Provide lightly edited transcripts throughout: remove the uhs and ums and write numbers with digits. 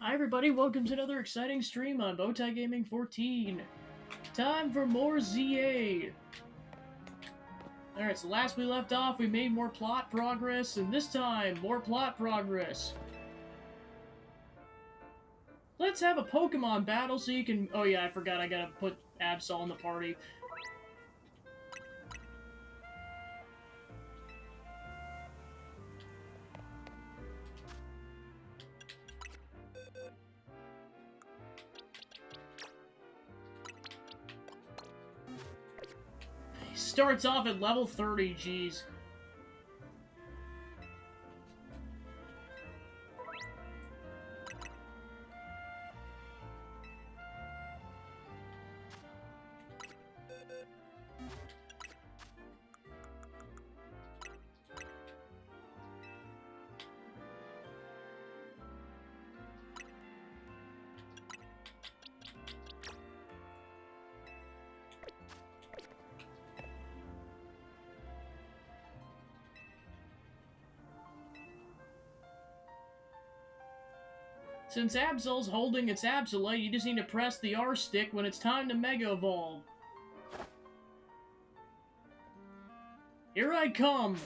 Hi everybody, welcome to another exciting stream on Bowtie Gaming 14. Time for more ZA! Alright, so last we left off, we made more plot progress, and this time, more plot progress. Let's have a Pokemon battle so you can... Oh yeah, I forgot I gotta put Absol in the party. He starts off at level 30, jeez. Since Absol's holding its Absolite, you just need to press the R stick when it's time to Mega Evolve. Here I come!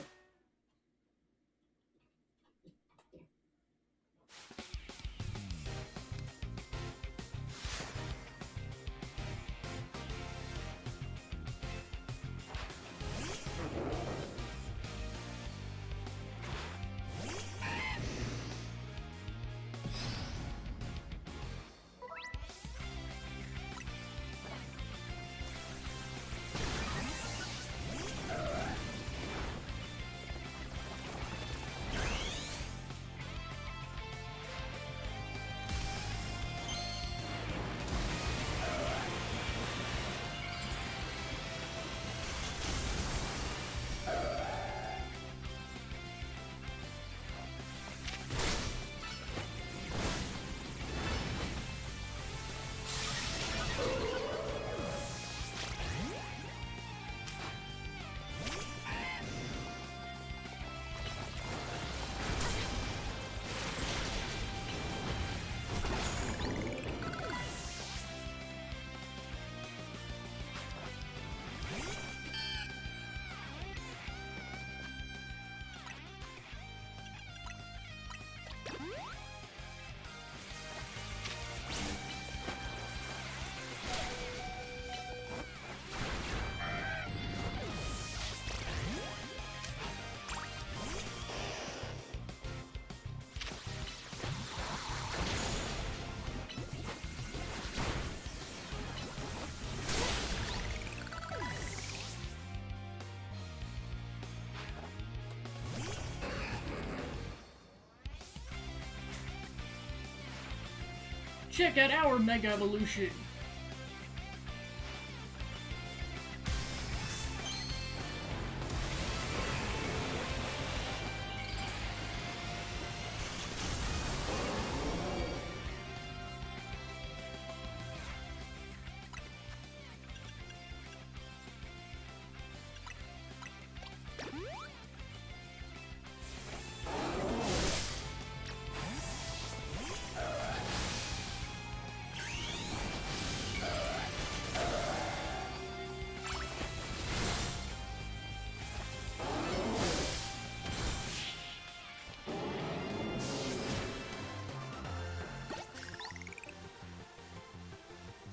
Check out our Mega Evolution!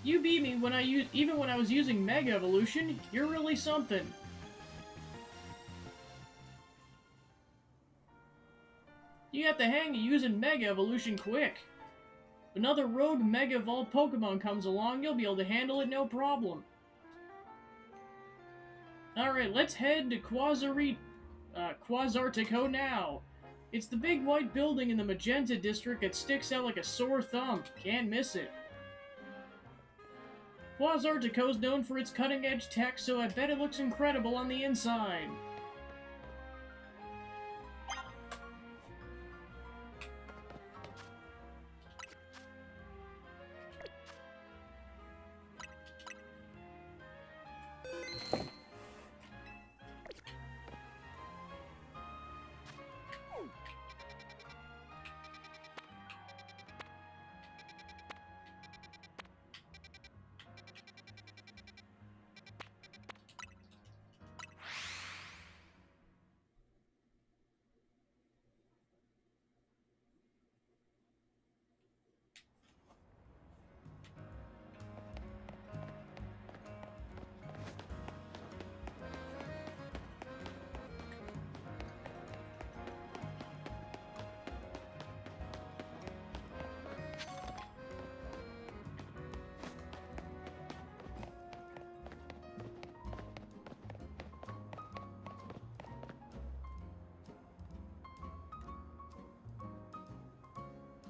You beat me when even when I was using Mega Evolution. You're really something. You got the hang of using Mega Evolution quick. If another rogue Mega Evolved Pokemon comes along, you'll be able to handle it no problem. Alright, let's head to Quasartico now. It's the big white building in the Magenta District that sticks out like a sore thumb. Can't miss it. Quasartico's known for its cutting-edge tech, so I bet it looks incredible on the inside.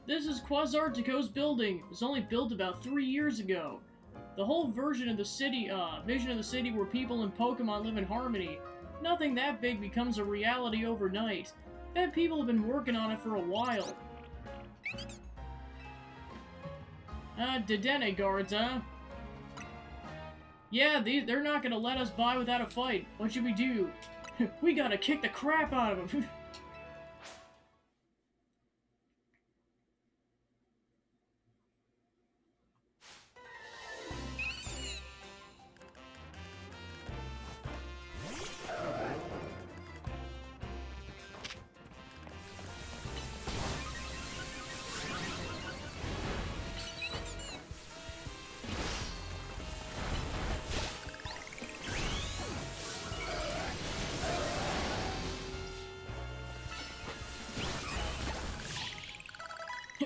This is Quasartico's building. It was only built about 3 years ago. The whole vision of the city where people and Pokemon live in harmony. Nothing that big becomes a reality overnight. Bet people have been working on it for a while. Dedenne guards, huh? Yeah, they're not gonna let us by without a fight. What should we do? We gotta kick the crap out of them.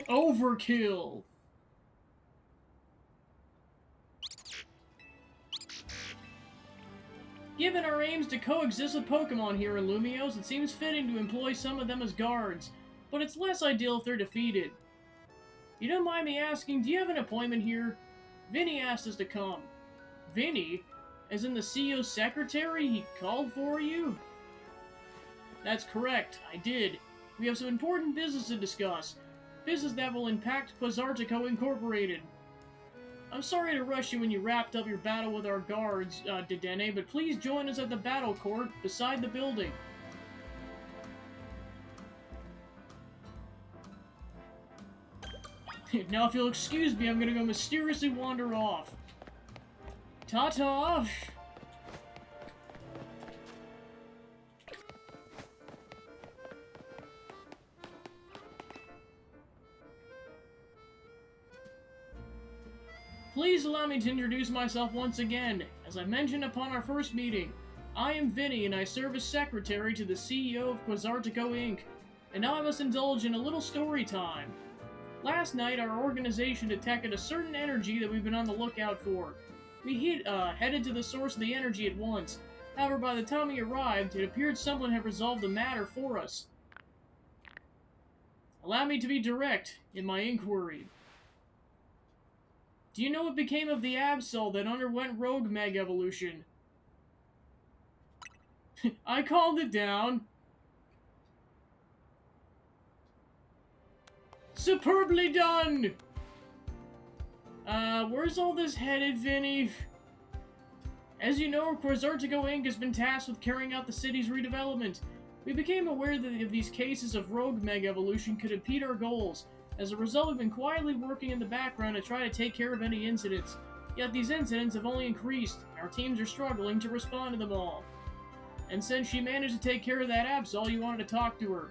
Overkill! Given our aims to coexist with Pokemon here in Lumiose, it seems fitting to employ some of them as guards, but it's less ideal if they're defeated. You don't mind me asking, do you have an appointment here? Vinny asked us to come. Vinny? As in the CEO's secretary? He called for you? That's correct, I did. We have some important business to discuss. Business that will impact Quasartico Incorporated. I'm sorry to rush you when you wrapped up your battle with our guards, Dedenne, but please join us at the battle court beside the building. Now if you'll excuse me, I'm gonna go mysteriously wander off. Ta-ta! Please allow me to introduce myself once again. As I mentioned upon our first meeting, I am Vinny and I serve as secretary to the CEO of Quasartico Inc. And now I must indulge in a little story time. Last night, our organization detected a certain energy that we've been on the lookout for. We headed to the source of the energy at once. However, by the time we arrived, it appeared someone had resolved the matter for us. Allow me to be direct in my inquiry. Do you know what became of the Absol that underwent Rogue Mega Evolution? I called it down. Superbly done! Where's all this headed, Vinny? As you know, Quasartico Inc. has been tasked with carrying out the city's redevelopment. We became aware that these cases of Rogue Mega Evolution could impede our goals. As a result, we've been quietly working in the background to try to take care of any incidents. Yet these incidents have only increased. Our teams are struggling to respond to them all. And since she managed to take care of that Absol, you wanted to talk to her.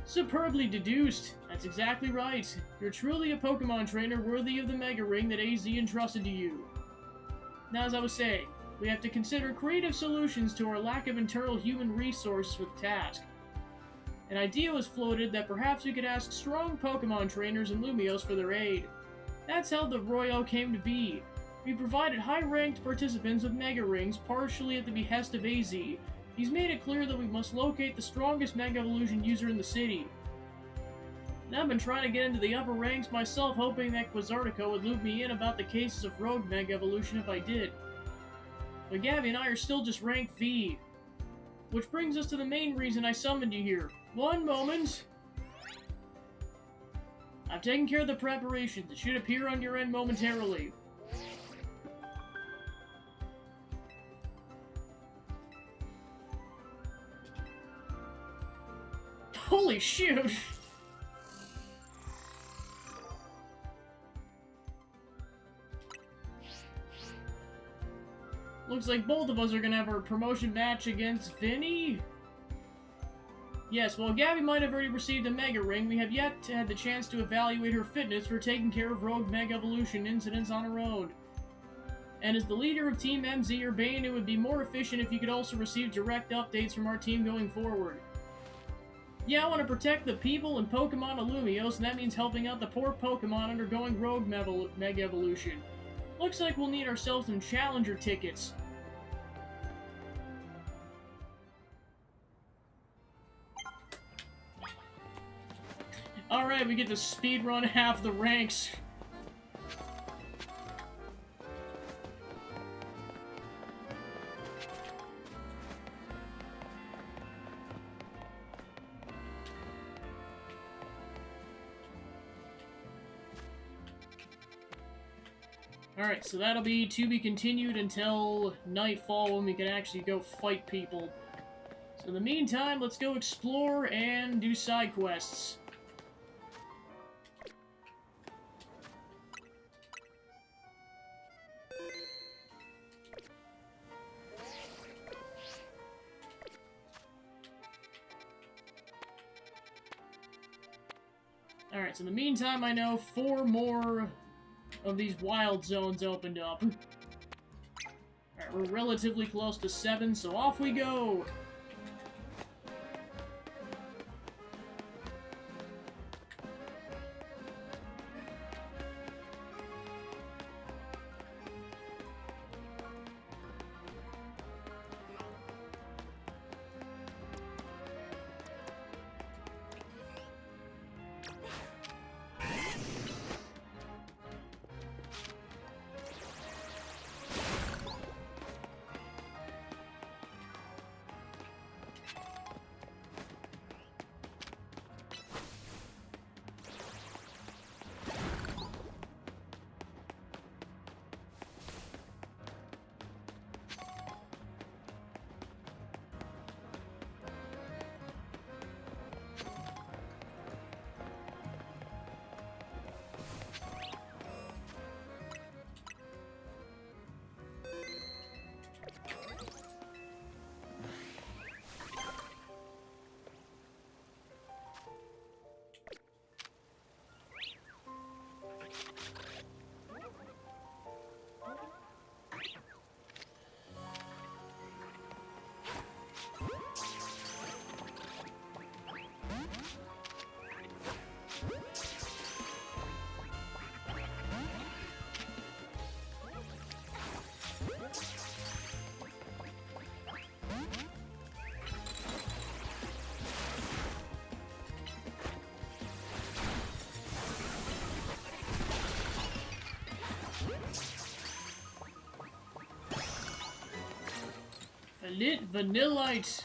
Superbly deduced. That's exactly right. You're truly a Pokemon trainer worthy of the Mega Ring that AZ entrusted to you. Now, as I was saying, we have to consider creative solutions to our lack of internal human resources for the task. An idea was floated that perhaps we could ask strong Pokemon trainers in Lumiose for their aid. That's how the Royo came to be. We provided high-ranked participants with Mega Rings, partially at the behest of AZ. He's made it clear that we must locate the strongest Mega Evolution user in the city. And I've been trying to get into the upper ranks myself, hoping that Quasartico would loop me in about the cases of Rogue Mega Evolution if I did. But Gabby and I are still just rank V. Which brings us to the main reason I summoned you here. One moment. I've taken care of the preparations. It should appear on your end momentarily. Holy shoot! Looks like both of us are gonna have our promotion match against Vinny? Yes, while Gabby might have already received a Mega Ring, we have yet to have the chance to evaluate her fitness for taking care of Rogue Mega Evolution incidents on her own. And as the leader of Team MZ, Urbane, it would be more efficient if you could also receive direct updates from our team going forward. Yeah, I want to protect the people and Pokemon of Lumiose, and that means helping out the poor Pokemon undergoing Rogue Mega Evolution. Looks like we'll need ourselves some Challenger tickets. Alright, we get to speedrun half the ranks. Alright, so that'll be to be continued until nightfall when we can actually go fight people. So in the meantime, let's go explore and do side quests. Alright, so in the meantime, I know 4 more of these wild zones opened up. Alright, we're relatively close to 7, so off we go! Vanillite!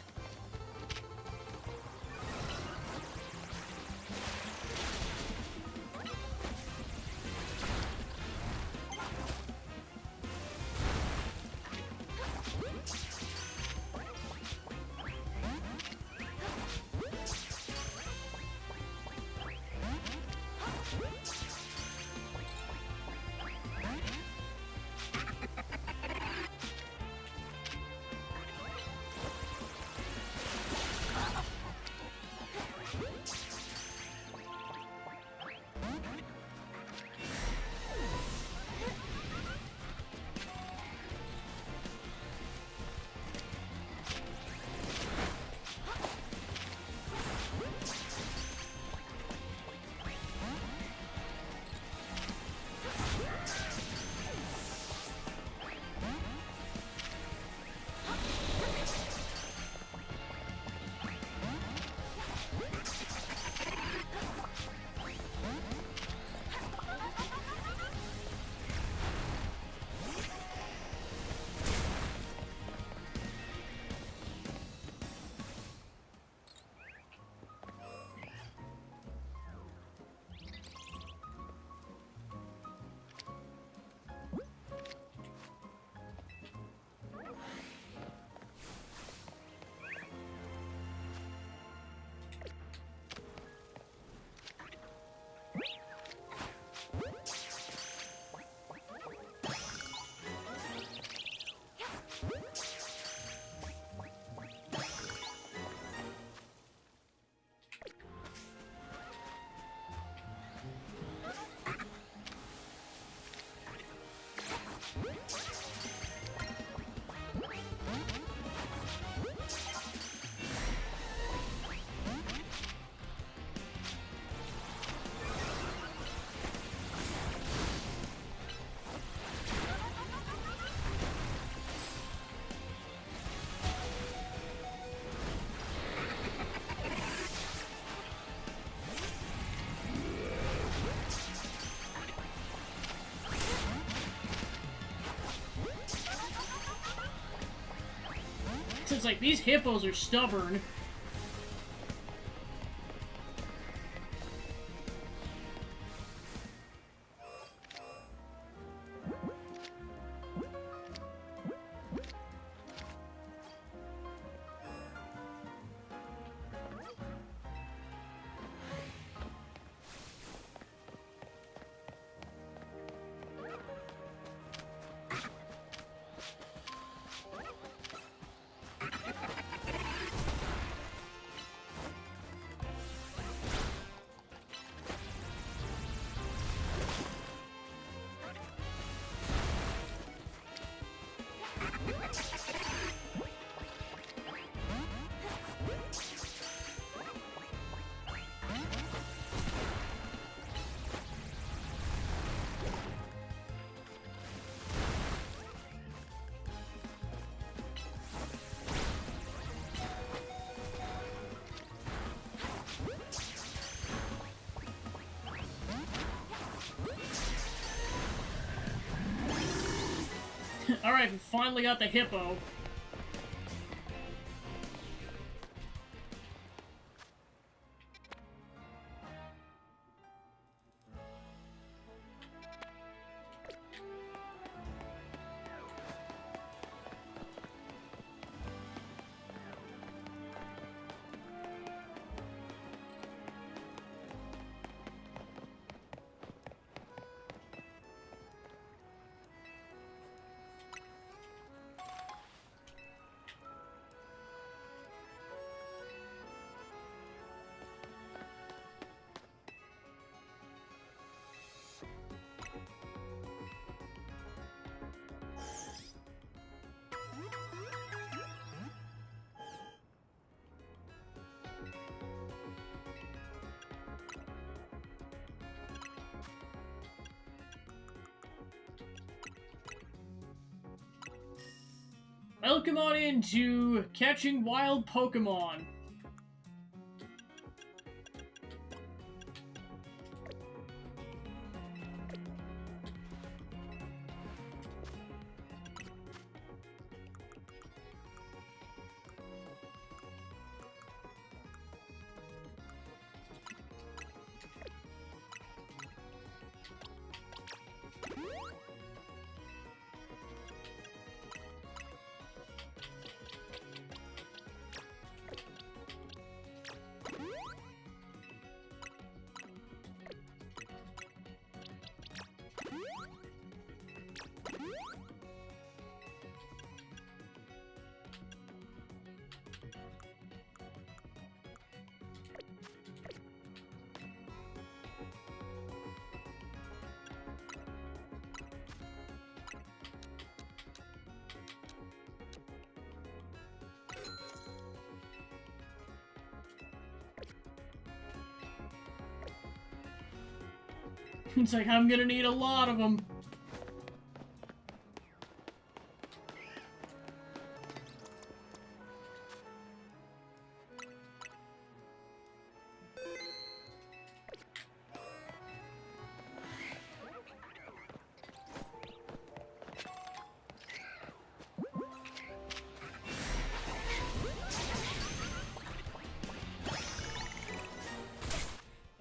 it's like, these hippos are stubborn. Alright, we finally got the hippo. Welcome on into Catching Wild Pokemon. It's like, I'm gonna need a lot of them.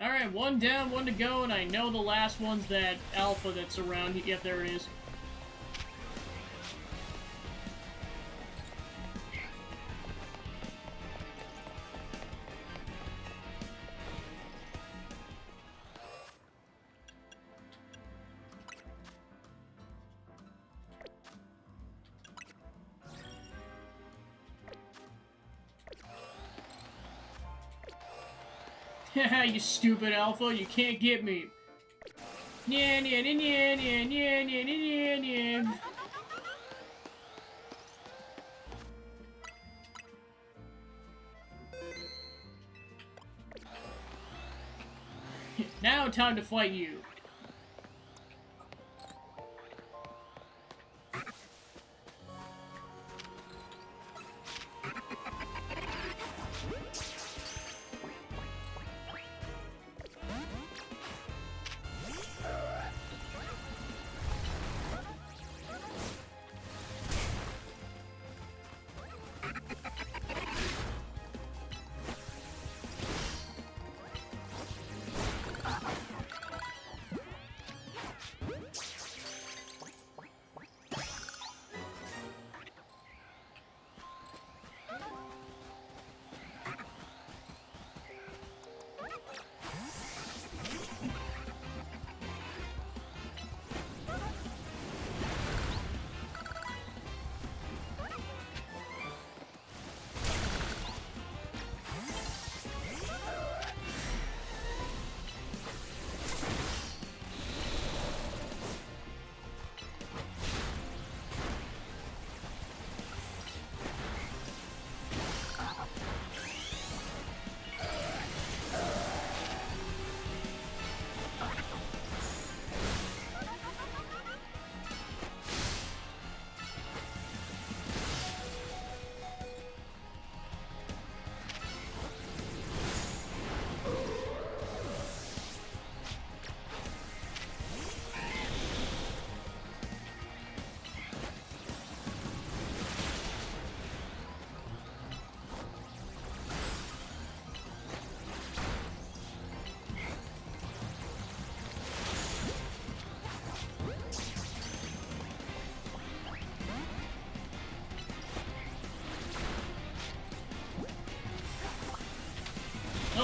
Alright, one down, one to go, and I know the last one's that alpha that's around. Yep, there it is. Haha, you stupid alpha, you can't get me. Nya nya nya nya nya nya nya nya nya nya. Now time to fight you.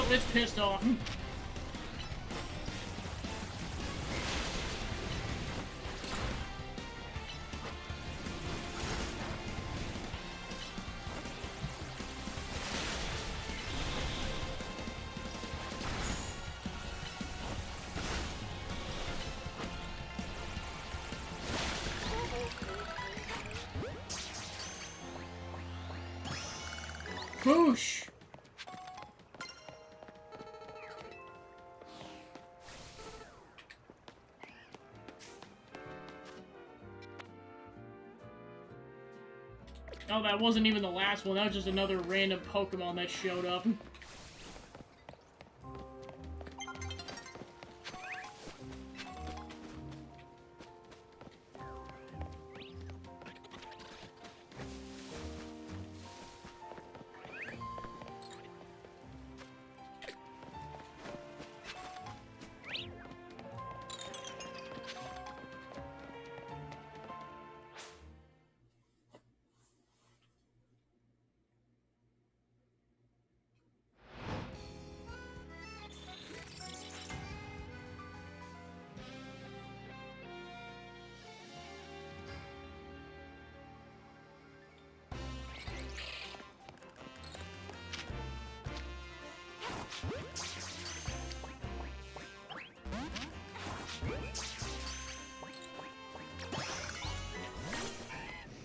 Oh, it's pissed off. Boosh! Oh, that wasn't even the last one. That was just another random Pokemon that showed up.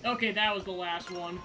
Okay, that was the last one.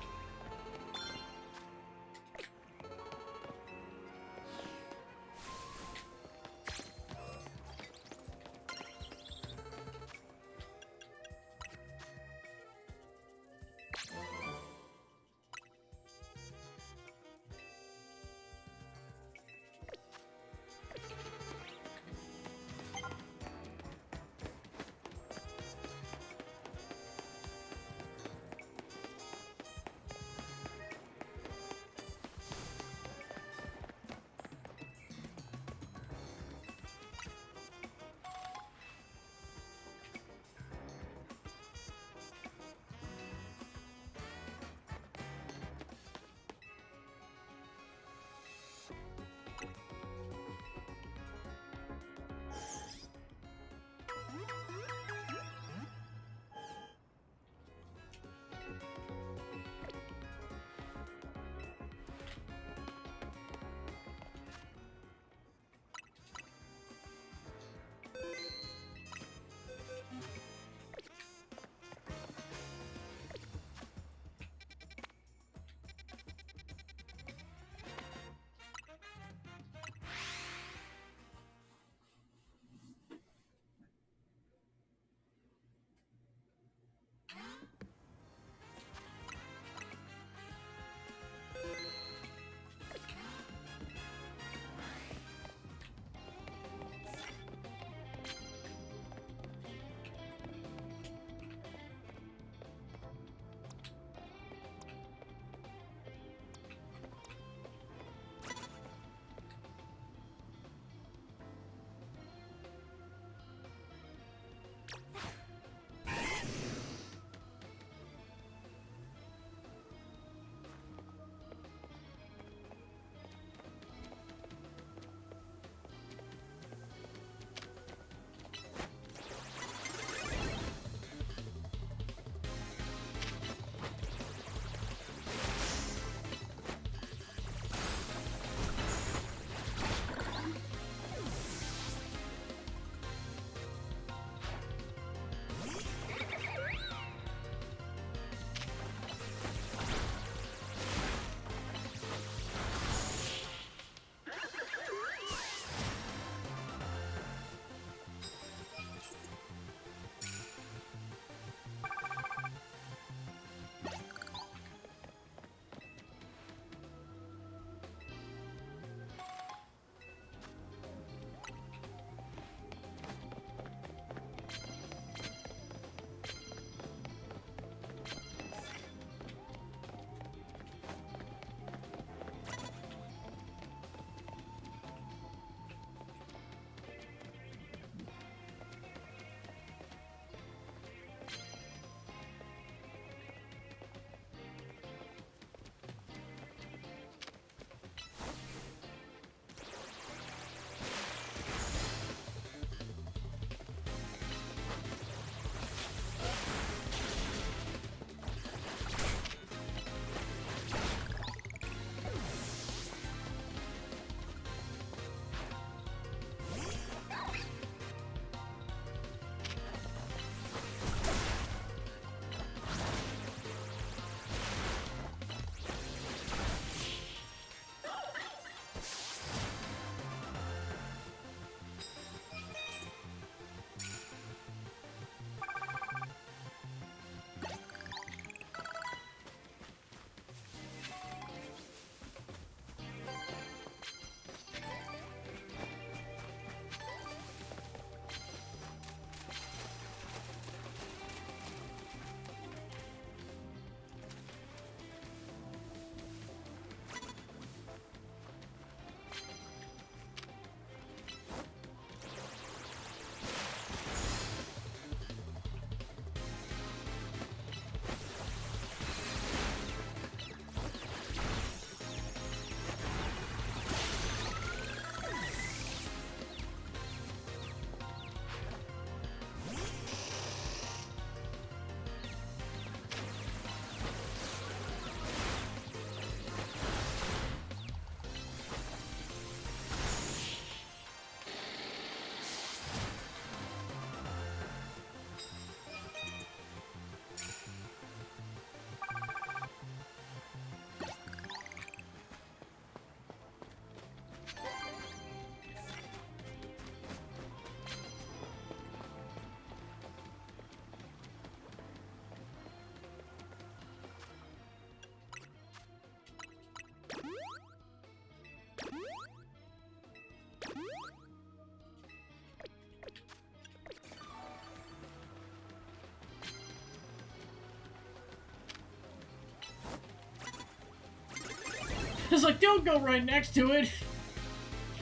was like, don't go right next to it.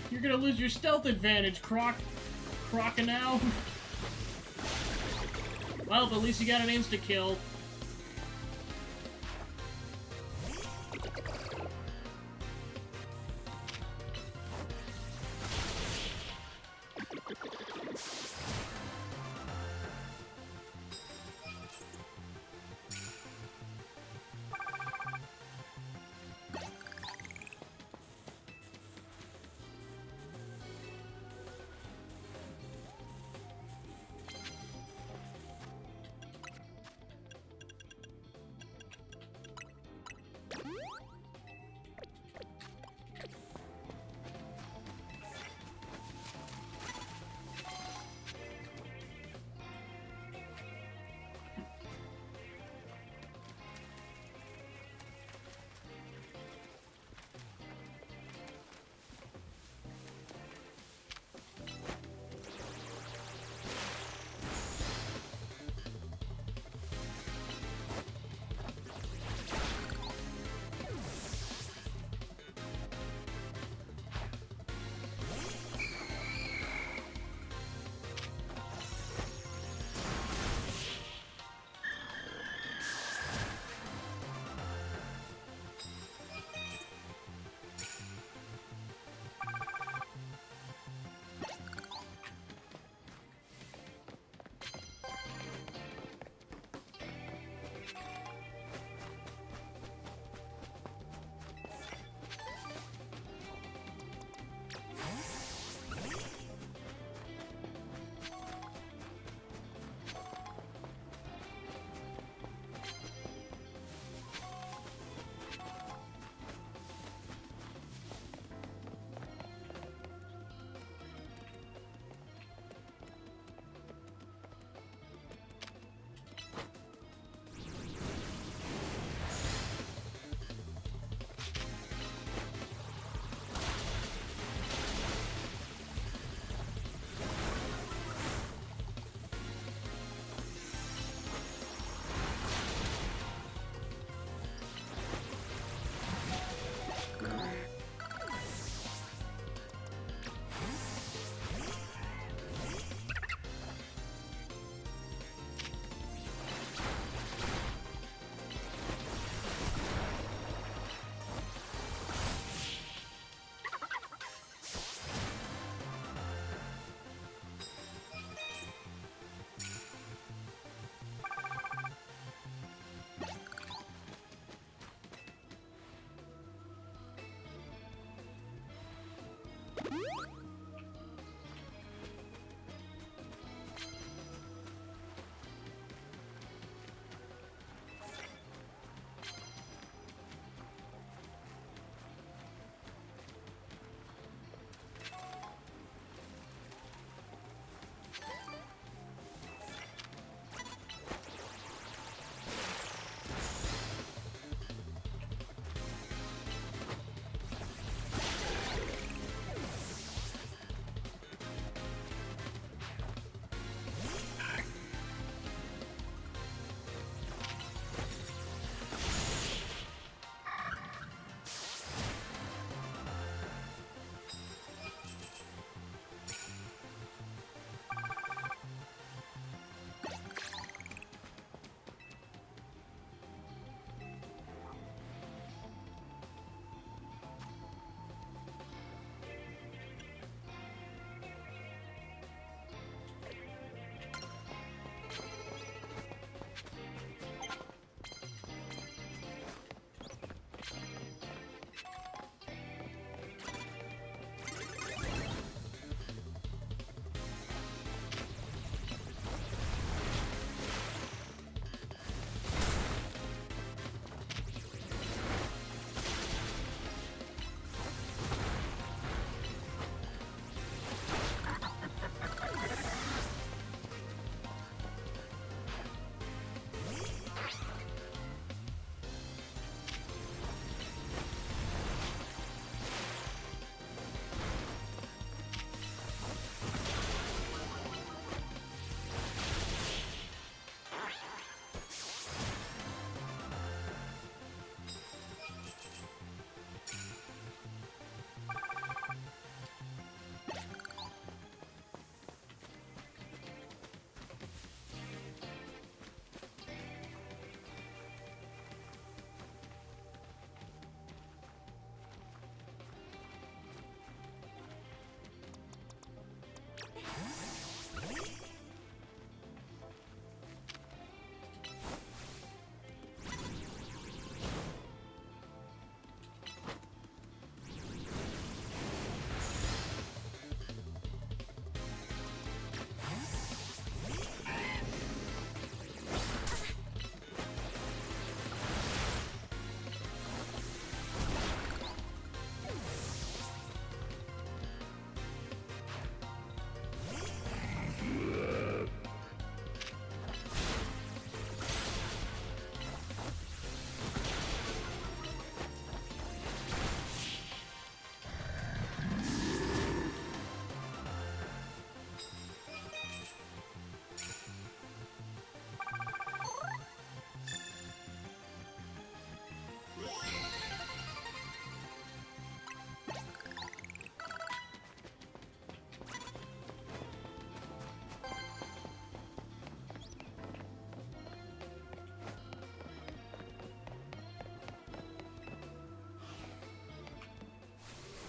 You're gonna lose your stealth advantage, Crocodile. Well, but at least you got an insta-kill.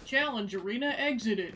Challenge arena exited.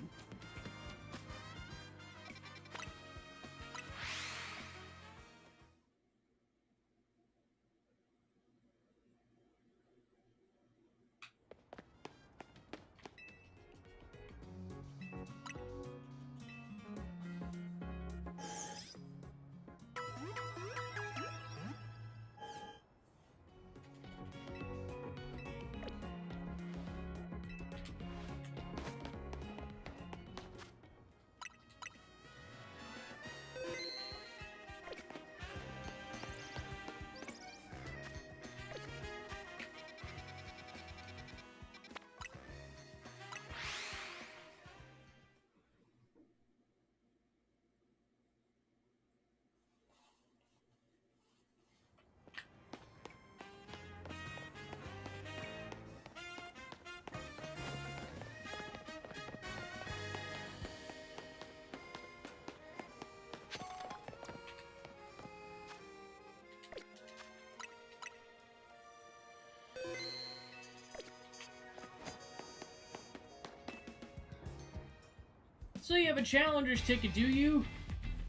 So you have a challenger's ticket, do you?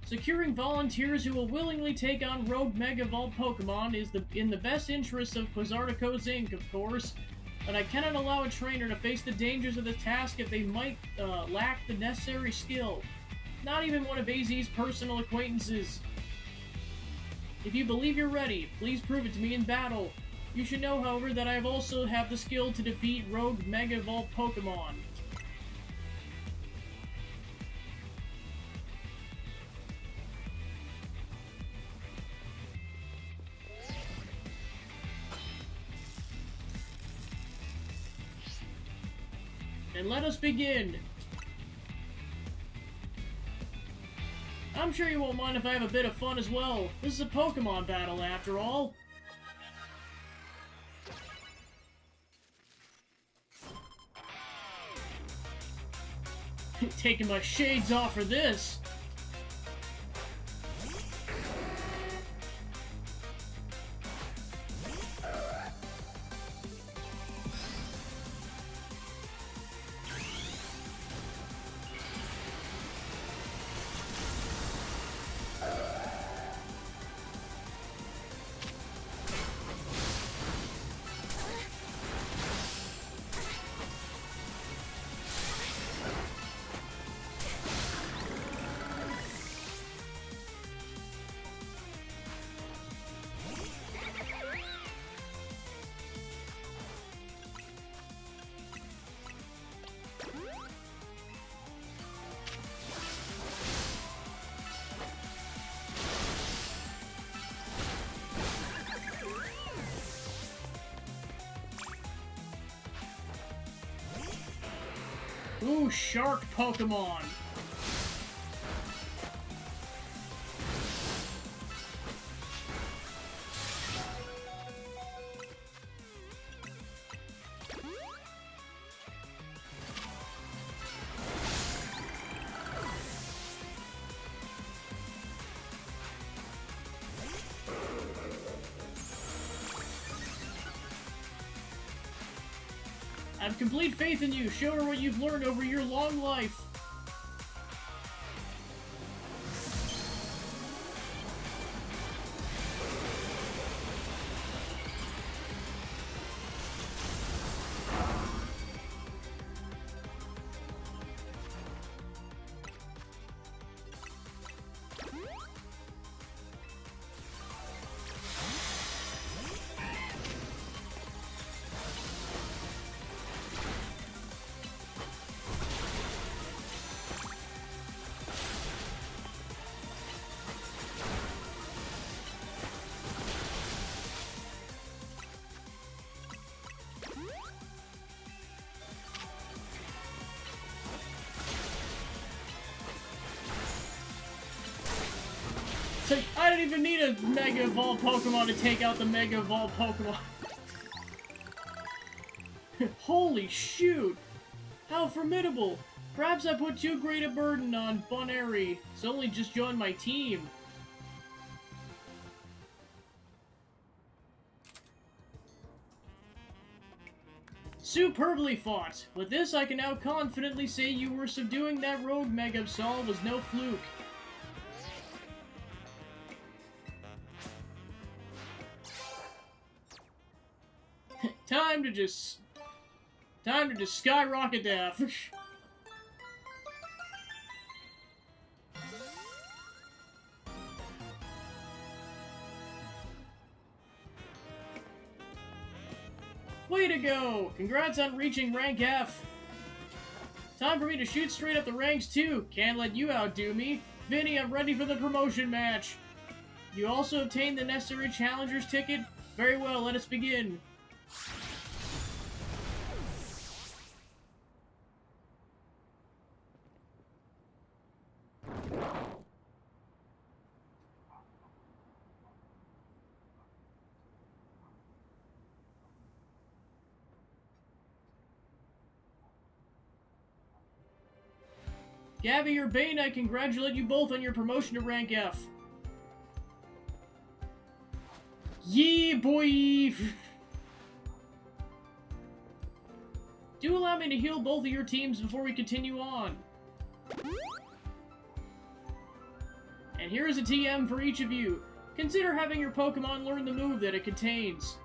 Securing volunteers who will willingly take on Rogue Mega Evolved Pokemon is in the best interest of Quasarticos Inc., of course, but I cannot allow a trainer to face the dangers of the task if they might lack the necessary skill. Not even one of AZ's personal acquaintances. If you believe you're ready, please prove it to me in battle. You should know, however, that I also have the skill to defeat Rogue Mega Evolved Pokemon. And let us begin! I'm sure you won't mind if I have a bit of fun as well. This is a Pokemon battle, after all. Taking my shades off for this. Ooh, shark Pokemon! I have complete faith in you. Show her what you've learned over your long life. So I don't even need a Mega Evolved Pokemon to take out the Mega Evolved Pokemon. Holy shoot! How formidable! Perhaps I put too great a burden on Bonairy. It's only just joined my team. Superbly fought! With this, I can now confidently say you were subduing that rogue Megabsol was no fluke. Time to just skyrocket death. Way to go! Congrats on reaching rank F. Time for me to shoot straight up the ranks too. Can't let you outdo me. Vinny, I'm ready for the promotion match. You also obtained the necessary challenger's ticket? Very well, let us begin. Gabby or Bane, I congratulate you both on your promotion to rank F. Yeah, boy! Do allow me to heal both of your teams before we continue on. And here is a TM for each of you. Consider having your Pokemon learn the move that it contains.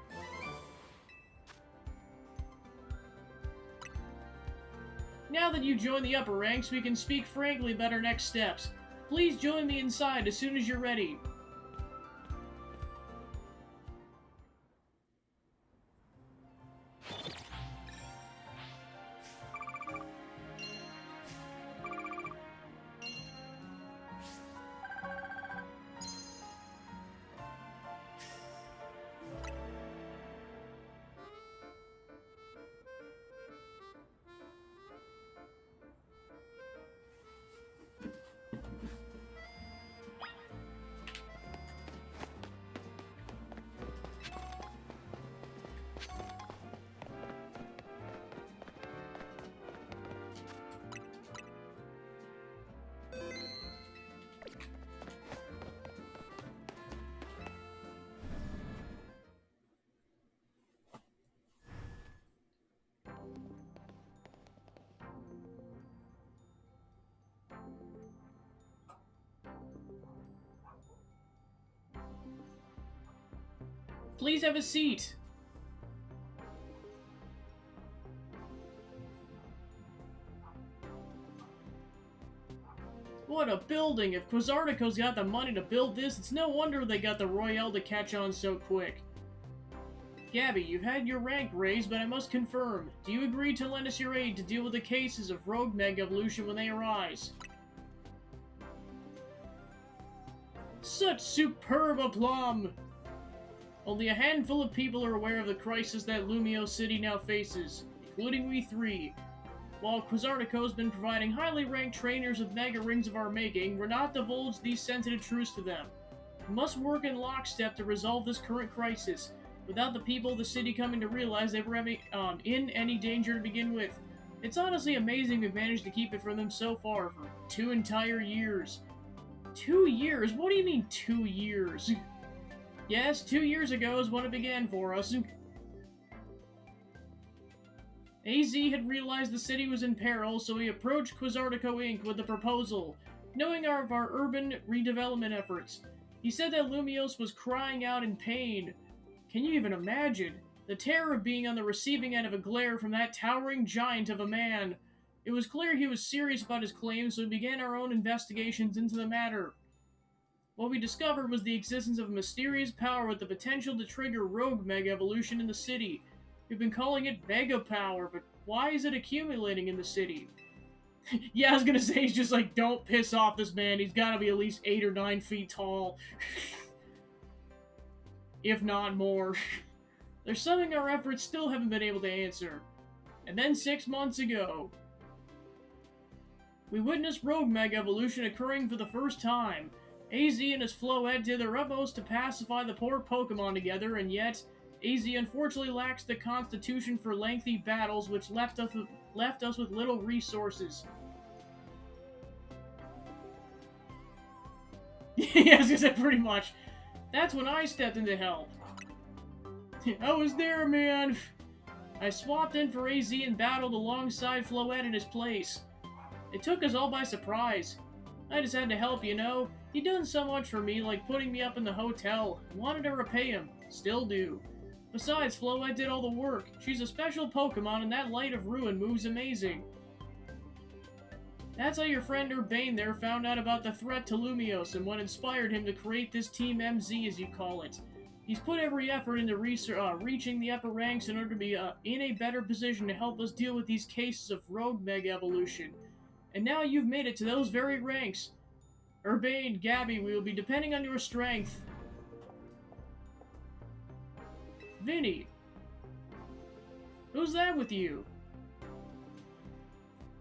Now that you join the upper ranks, we can speak frankly about our next steps. Please join me inside as soon as you're ready. Please have a seat. What a building! If Quasartico's got the money to build this, it's no wonder they got the Royale to catch on so quick. Gabby, you've had your rank raised, but I must confirm. Do you agree to lend us your aid to deal with the cases of Rogue Mega Evolution when they arise? Such superb aplomb! Only a handful of people are aware of the crisis that Lumio City now faces, including we three. While Quasartico's been providing highly ranked trainers with mega rings of our making, we're not divulged these sensitive truths to them. We must work in lockstep to resolve this current crisis, without the people of the city coming to realize they were in any danger to begin with. It's honestly amazing we've managed to keep it from them so far for 2 entire years. 2 years? What do you mean 2 years? Yes, 2 years ago is when it began for us. AZ had realized the city was in peril, so he approached Quasartico Inc. with a proposal, knowing of our urban redevelopment efforts. He said that Lumiose was crying out in pain. Can you even imagine? The terror of being on the receiving end of a glare from that towering giant of a man. It was clear he was serious about his claims, so we began our own investigations into the matter. What we discovered was the existence of a mysterious power with the potential to trigger rogue Mega Evolution in the city. We've been calling it Mega Power, but why is it accumulating in the city? Yeah, I was gonna say, he's just like, don't piss off this man, he's gotta be at least 8 or 9 feet tall. If not more. There's something our efforts still haven't been able to answer. And then 6 months ago, we witnessed rogue Mega Evolution occurring for the first time. AZ and his Floette did their utmost to pacify the poor Pokemon together, and yet, AZ unfortunately lacks the constitution for lengthy battles, which left us with little resources. Yeah, I was gonna say, pretty much. That's when I stepped in to help. I was there, man. I swapped in for AZ and battled alongside Floette in his place. It took us all by surprise. I just had to help, you know. He'd done so much for me, like putting me up in the hotel. Wanted to repay him. Still do. Besides, Floette did all the work. She's a special Pokemon, and that Light of Ruin move's amazing. That's how your friend Urbane there found out about the threat to Lumiose and what inspired him to create this Team MZ, as you call it. He's put every effort into reaching the upper ranks in order to be in a better position to help us deal with these cases of rogue Mega Evolution. And now you've made it to those very ranks. Urbane, Gabby, we will be depending on your strength. Vinny. Who's that with you?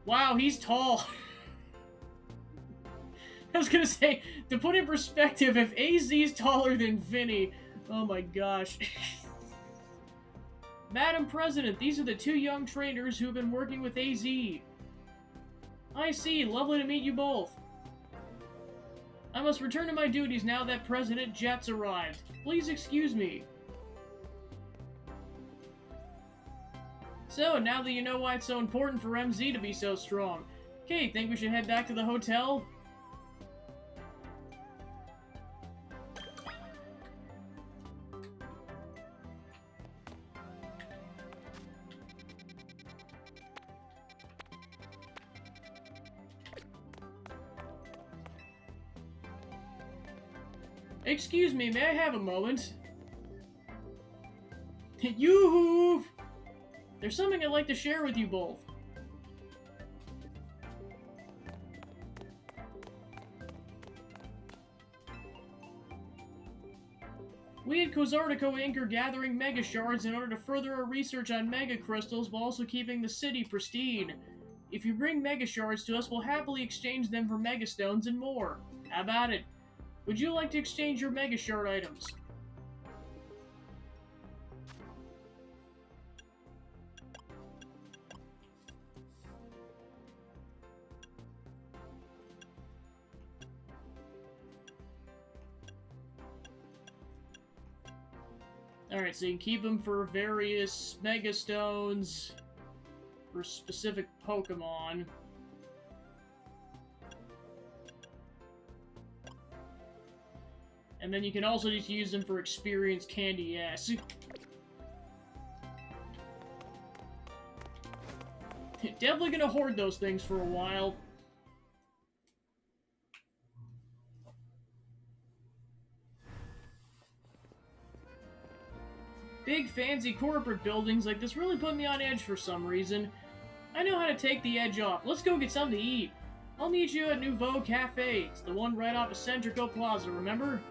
Wow, he's tall. I was gonna say, to put in perspective, if AZ's taller than Vinny, oh my gosh. Madam President, these are the two young trainers who have been working with AZ. I see, lovely to meet you both. I must return to my duties now that President Jet's arrived. Please excuse me. So, now that you know why it's so important for MZ to be so strong, okay, think we should head back to the hotel? Excuse me, may I have a moment? Yoo-hoo! There's something I'd like to share with you both. We at Kozartico Inc. are gathering Mega Shards in order to further our research on Mega Crystals while also keeping the city pristine. If you bring Mega Shards to us, we'll happily exchange them for Mega Stones and more. How about it? Would you like to exchange your Mega Shard items? Alright, so you can keep them for various Mega Stones for specific Pokemon. And then you can also just use them for Experience Candy S. Definitely gonna hoard those things for a while. Big fancy corporate buildings like this really put me on edge for some reason. I know how to take the edge off. Let's go get something to eat. I'll meet you at Nouveau Cafe. It's the one right off of Centrico Plaza, remember?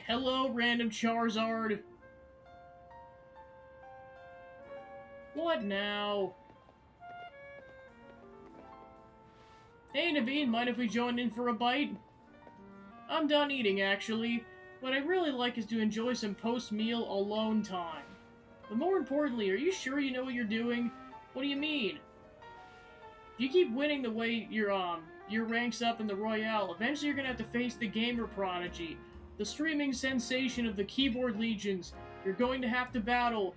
Hello, random Charizard. What now? Hey, Naveen, mind if we join in for a bite? I'm done eating, actually. What I'd really like is to enjoy some post-meal alone time. But more importantly, are you sure you know what you're doing? What do you mean? If you keep winning the way your ranks up in the Royale, eventually you're gonna have to face the Gamer Prodigy, the streaming sensation of the Keyboard Legions. You're going to have to battle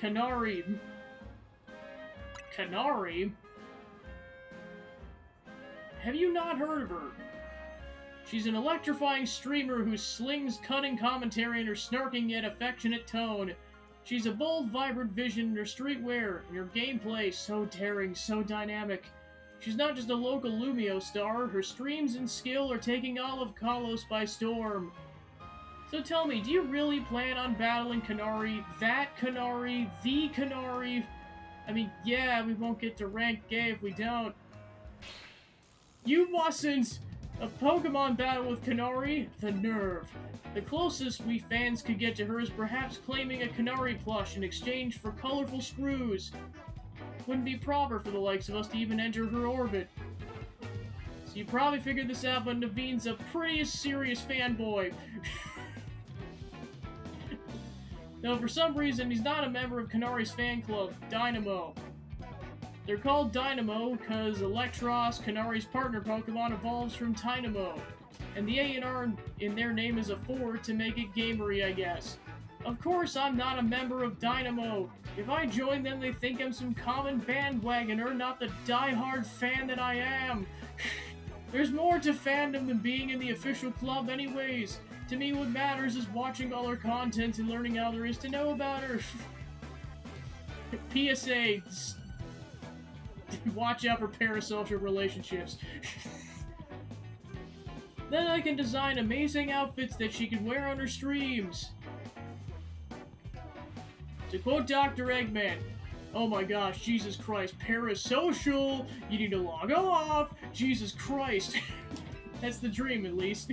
Kanari. Kanari? Have you not heard of her? She's an electrifying streamer who slings cutting commentary in her snarking yet affectionate tone. She's a bold, vibrant vision in her streetwear, and her gameplay so daring, so dynamic. She's not just a local Lumio star, her streams and skill are taking all of Kalos by storm. So tell me, do you really plan on battling Kanari, that Kanari, the Kanari? I mean, yeah, we won't get to rank gay if we don't. You mustn't! A Pokemon battle with Kanari? The nerve. The closest we fans could get to her is perhaps claiming a Kanari plush in exchange for colorful screws. Wouldn't be proper for the likes of us to even enter her orbit. So you probably figured this out, but Naveen's a pretty serious fanboy. Though for some reason he's not a member of Kanari's fan club, Dynamo. They're called Dynamo because Electros, Kanari's partner Pokemon, evolves from Tynamo. And the A and R in their name is a 4 to make it gamery, I guess. Of course, I'm not a member of Dynamo. If I join them, they think I'm some common bandwagoner, not the die-hard fan that I am. There's more to fandom than being in the official club anyways. To me, what matters is watching all her content and learning all there is to know about her. PSA, watch out for parasocial relationships. Then I can design amazing outfits that she can wear on her streams. To quote Dr. Eggman, oh my gosh, Jesus Christ, parasocial, you need to log off, Jesus Christ. That's the dream, at least.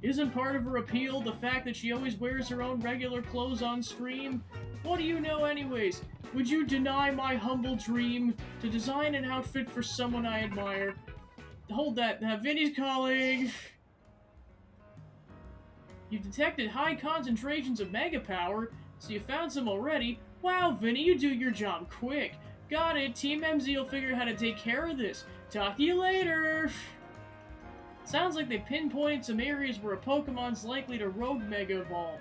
Isn't part of her appeal the fact that she always wears her own regular clothes on stream? What do you know anyways? Would you deny my humble dream to design an outfit for someone I admire? Hold that, Vinny's calling! You've detected high concentrations of Mega Power, so you found some already. Wow, Vinny, you do your job quick. Got it, Team MZ will figure out how to take care of this. Talk to you later! Sounds like they pinpointed some areas where a Pokemon's likely to Rogue Mega Evolve.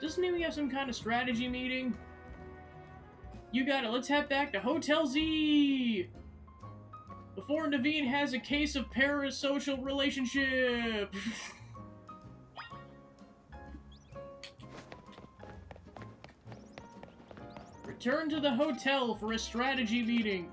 Doesn't mean we have some kind of strategy meeting? You got it, let's head back to Hotel Z! Before Naveen has a case of parasocial relationship! Return to the hotel for a strategy meeting.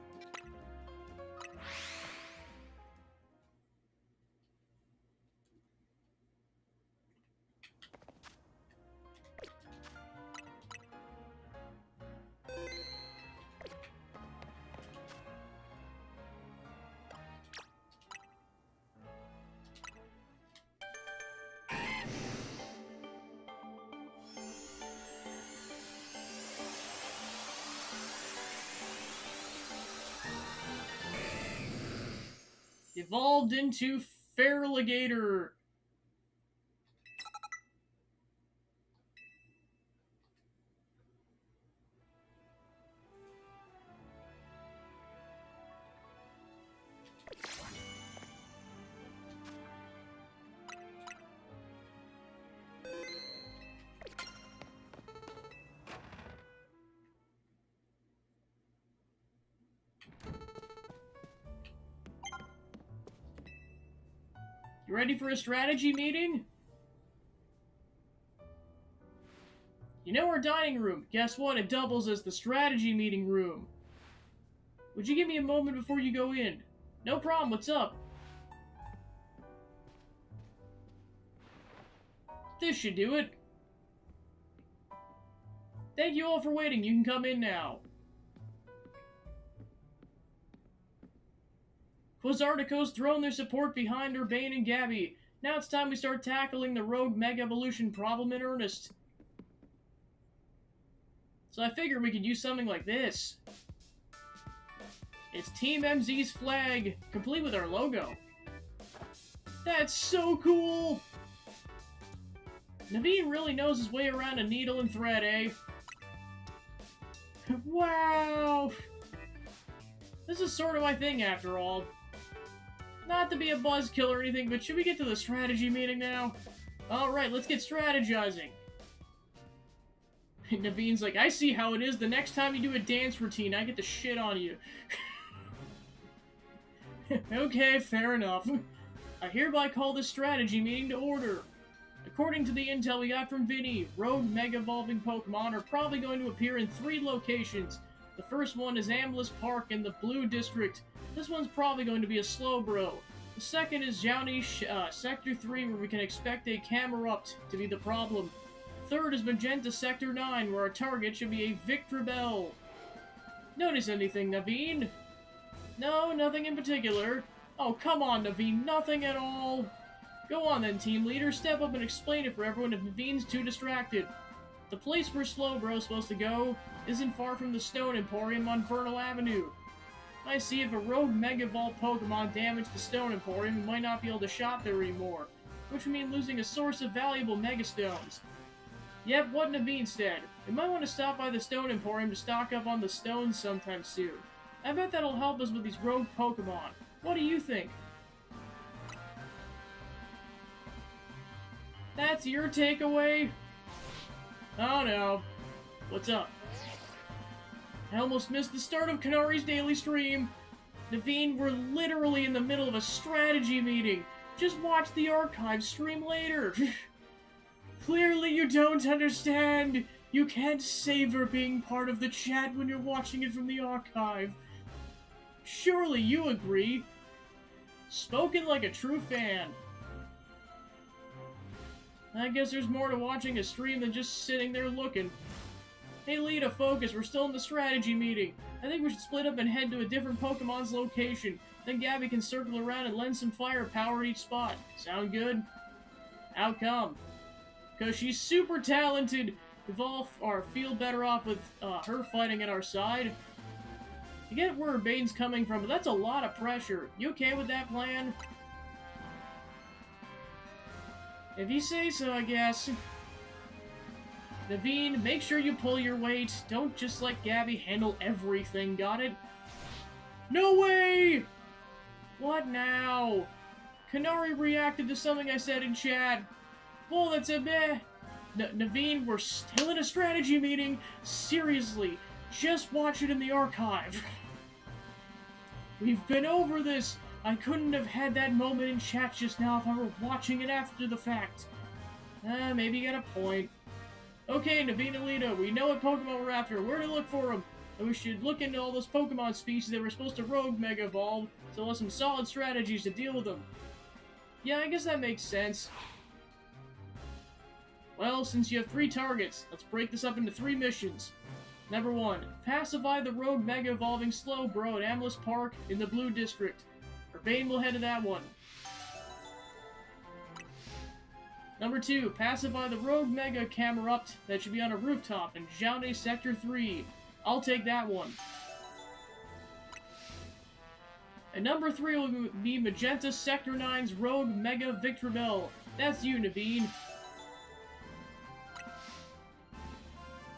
Evolved into Feraligatr. You ready for a strategy meeting? You know our dining room. Guess what? It doubles as the strategy meeting room. Would you give me a moment before you go in? No problem, what's up? This should do it. Thank you all for waiting. You can come in now. Quasartico's thrown their support behind Urbane and Gabby. Now it's time we start tackling the Rogue Mega Evolution problem in earnest. So I figured we could use something like this. It's Team MZ's flag, complete with our logo. That's so cool! Naveen really knows his way around a needle and thread, eh? Wow! This is sort of my thing, after all. Not to be a buzzkill or anything, but should we get to the strategy meeting now? Alright, let's get strategizing. Naveen's like, I see how it is. The next time you do a dance routine, I get to shit on you. Okay, fair enough. I hereby call this strategy meeting to order. According to the intel we got from Vinny, Rogue Mega Evolving Pokemon are probably going to appear in 3 locations. The first one is Ambless Park in the Blue District. This one's probably going to be a Slowbro. The second is Jiaonish, Sector 3, where we can expect a Camerupt to be the problem. Third is Magenta Sector 9, where our target should be a Victreebel. Notice anything, Naveen? No, nothing in particular. Oh, come on, Naveen, nothing at all. Go on then, team leader, step up and explain it for everyone if Naveen's too distracted. The place where Slowbro's supposed to go isn't far from the Stone Emporium on Vernal Avenue. I see if a Rogue Mega Evolved Pokemon damaged the Stone Emporium, we might not be able to shop there anymore, which would mean losing a source of valuable Mega Stones. Yep, what Naveen said. We might want to stop by the Stone Emporium to stock up on the stones sometime soon. I bet that'll help us with these rogue Pokemon. What do you think? That's your takeaway? Oh no. What's up? I almost missed the start of Kanari's daily stream. Naveen, we're literally in the middle of a strategy meeting. Just watch the archive stream later. Clearly you don't understand. You can't savor being part of the chat when you're watching it from the archive. Surely you agree. Spoken like a true fan. I guess there's more to watching a stream than just sitting there looking. Hey Lita, focus, we're still in the strategy meeting. I think we should split up and head to a different Pokemon's location. Then Gabby can circle around and lend some firepower at each spot. Sound good? How come? Because she's super talented. We've all feel better off with her fighting at our side. I get where Bane's coming from, but that's a lot of pressure. You okay with that plan? If you say so, I guess. Naveen, make sure you pull your weight. Don't just let Gabby handle everything, got it? No way! What now? Kanari reacted to something I said in chat. Well, that's a meh. Naveen, we're still in a strategy meeting. Seriously, just watch it in the archive. We've been over this. I couldn't have had that moment in chat just now if I were watching it after the fact. Maybe you got a point. Okay, Naveen and Lita, we know what Pokemon we're after, where to look for them, and we should look into all those Pokemon species that were supposed to rogue Mega Evolve, so we'll have some solid strategies to deal with them. Yeah, I guess that makes sense. Well, since you have 3 targets, let's break this up into 3 missions. Number 1, pacify the rogue Mega Evolving Slowbro at Amelus Park in the Blue District. Urbane will head to that one. Number 2, pacify the rogue Mega Camerupt that should be on a rooftop in Jaune Sector 3. I'll take that one. And number 3 will be Magenta Sector 9's rogue Mega Victreebel. That's you, Naveen.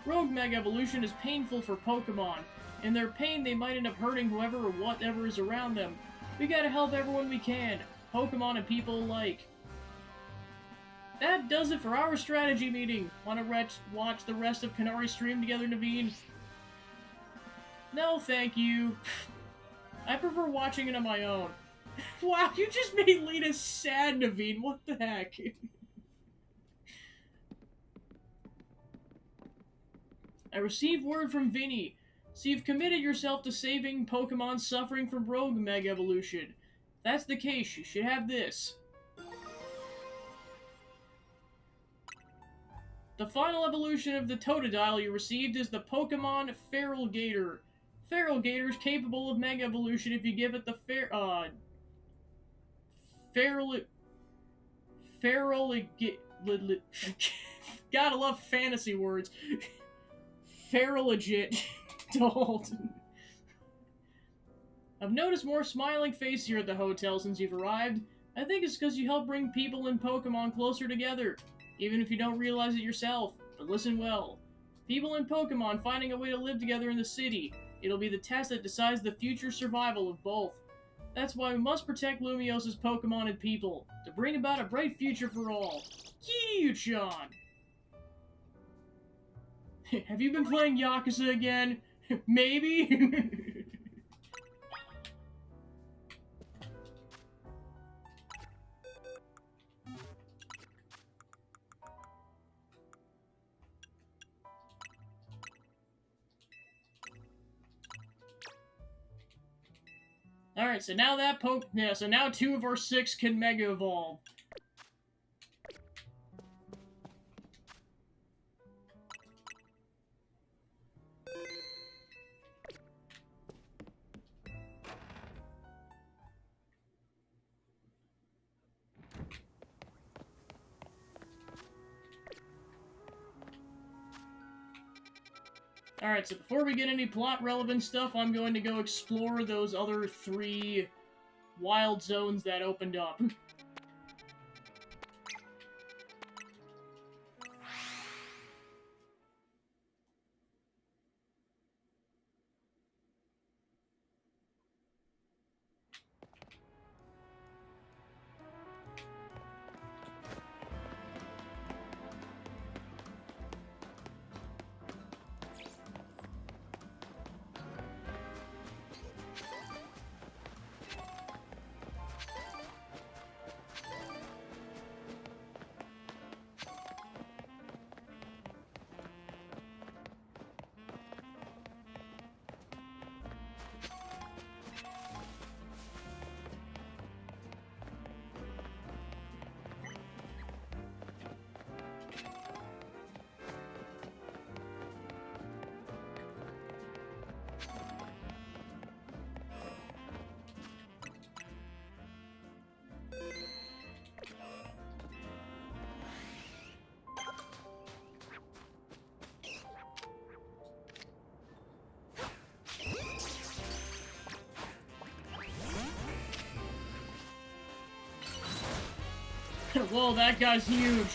Rogue Mega Evolution is painful for Pokemon. In their pain, they might end up hurting whoever or whatever is around them. We gotta help everyone we can, Pokemon and people alike. That does it for our strategy meeting. Wanna watch the rest of Kanari's stream together, Naveen? No, thank you. I prefer watching it on my own. Wow, you just made Lita sad, Naveen. What the heck? I received word from Vinny. So you've committed yourself to saving Pokemon suffering from rogue Mega Evolution. If that's the case, you should have this. The final evolution of the Totodile you received is the Pokemon Feraligatr. Feraligatr is capable of Mega Evolution if you give it the Gotta love fantasy words. Feraligatr. Dalton. I've noticed more smiling faces here at the hotel since you've arrived. I think it's because you help bring people and Pokemon closer together, even if you don't realize it yourself. But listen well. People and Pokemon finding a way to live together in the city. It'll be the test that decides the future survival of both. That's why we must protect Lumios's Pokemon and people, to bring about a bright future for all. Kiryu-chan! Have you been playing Yakuza again? Maybe? Alright, so now so now 2 of our 6 can Mega Evolve. Alright, so before we get any plot-relevant stuff, I'm going to go explore those other 3 wild zones that opened up. Whoa, that guy's huge.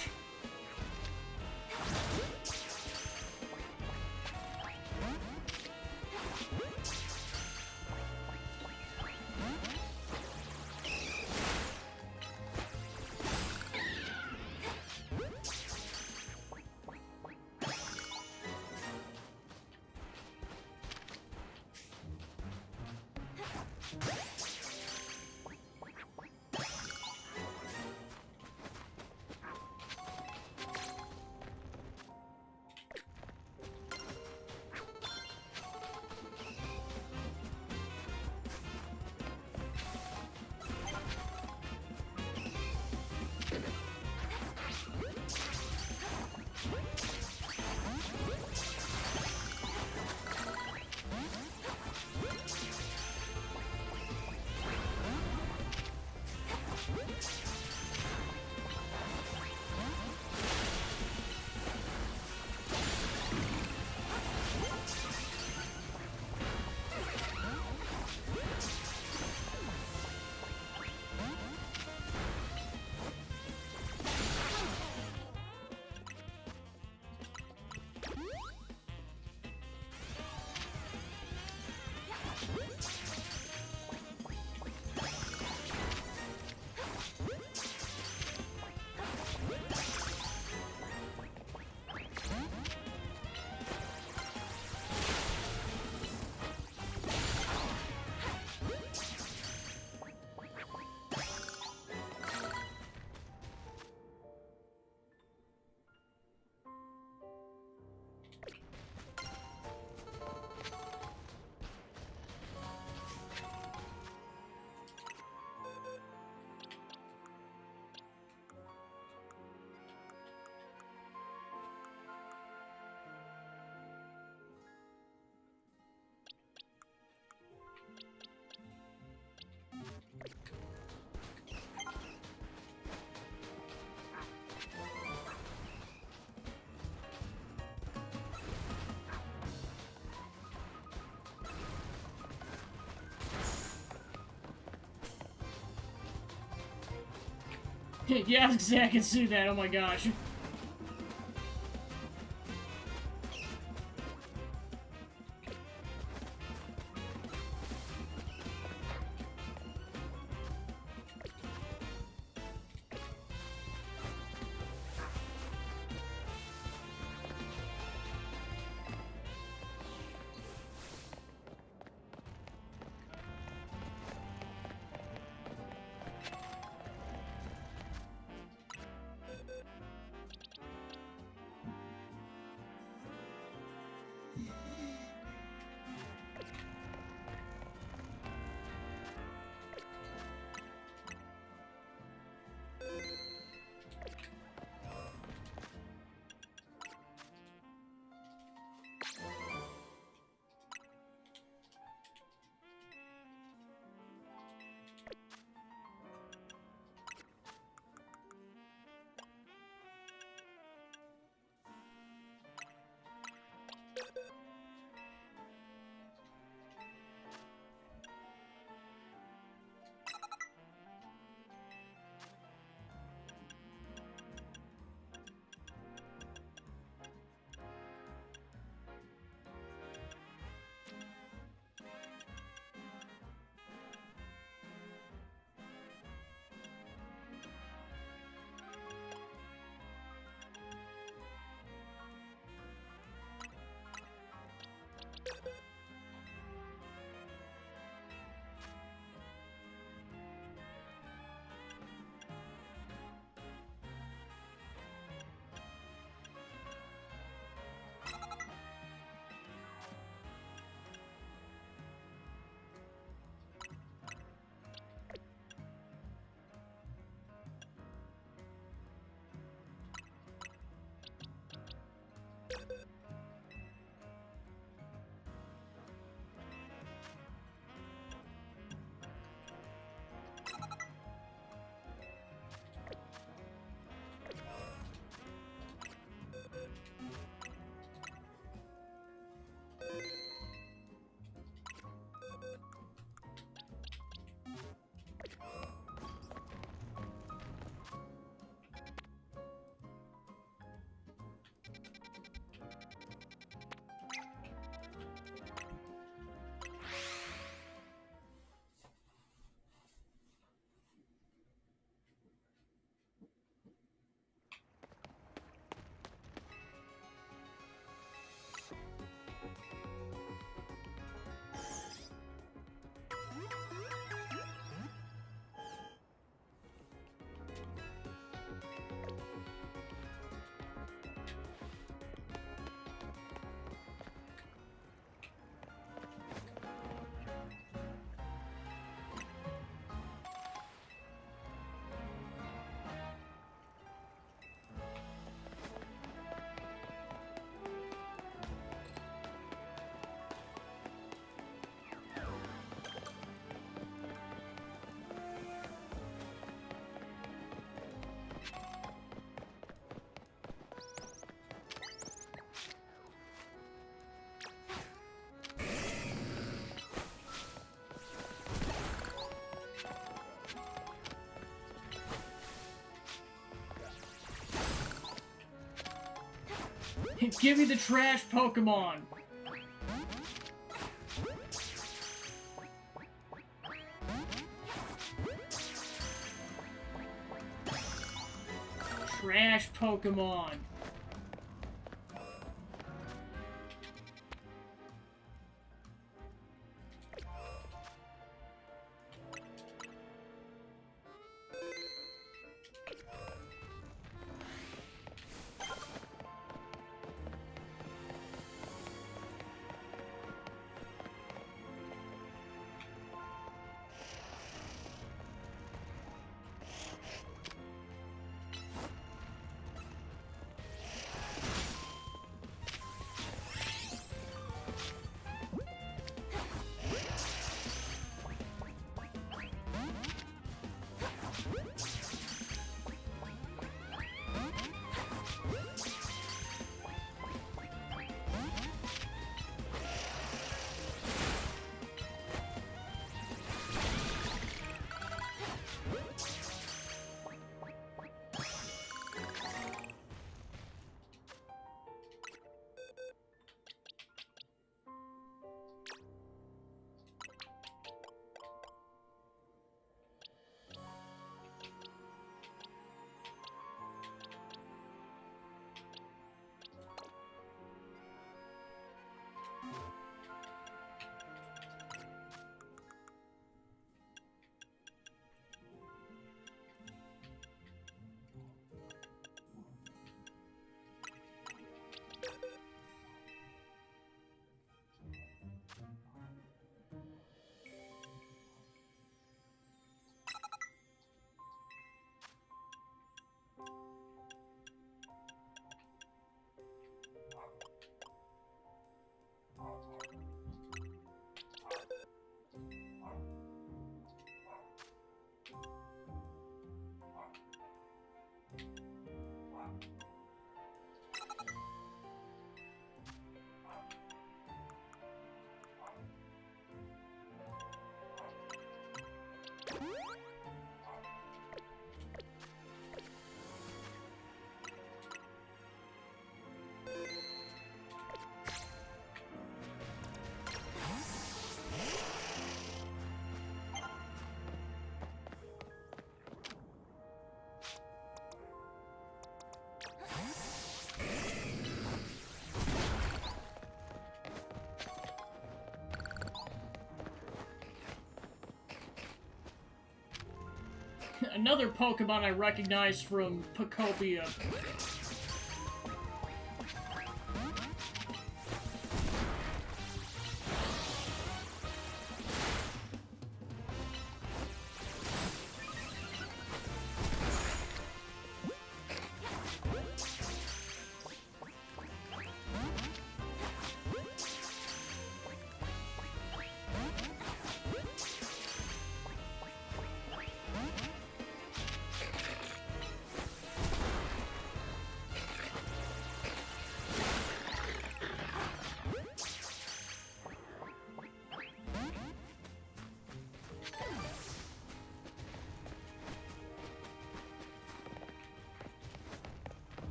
Yeah, I can see that. Oh my gosh. Give me the trash Pokemon! Trash Pokemon! Another Pokemon I recognize from Pokopia.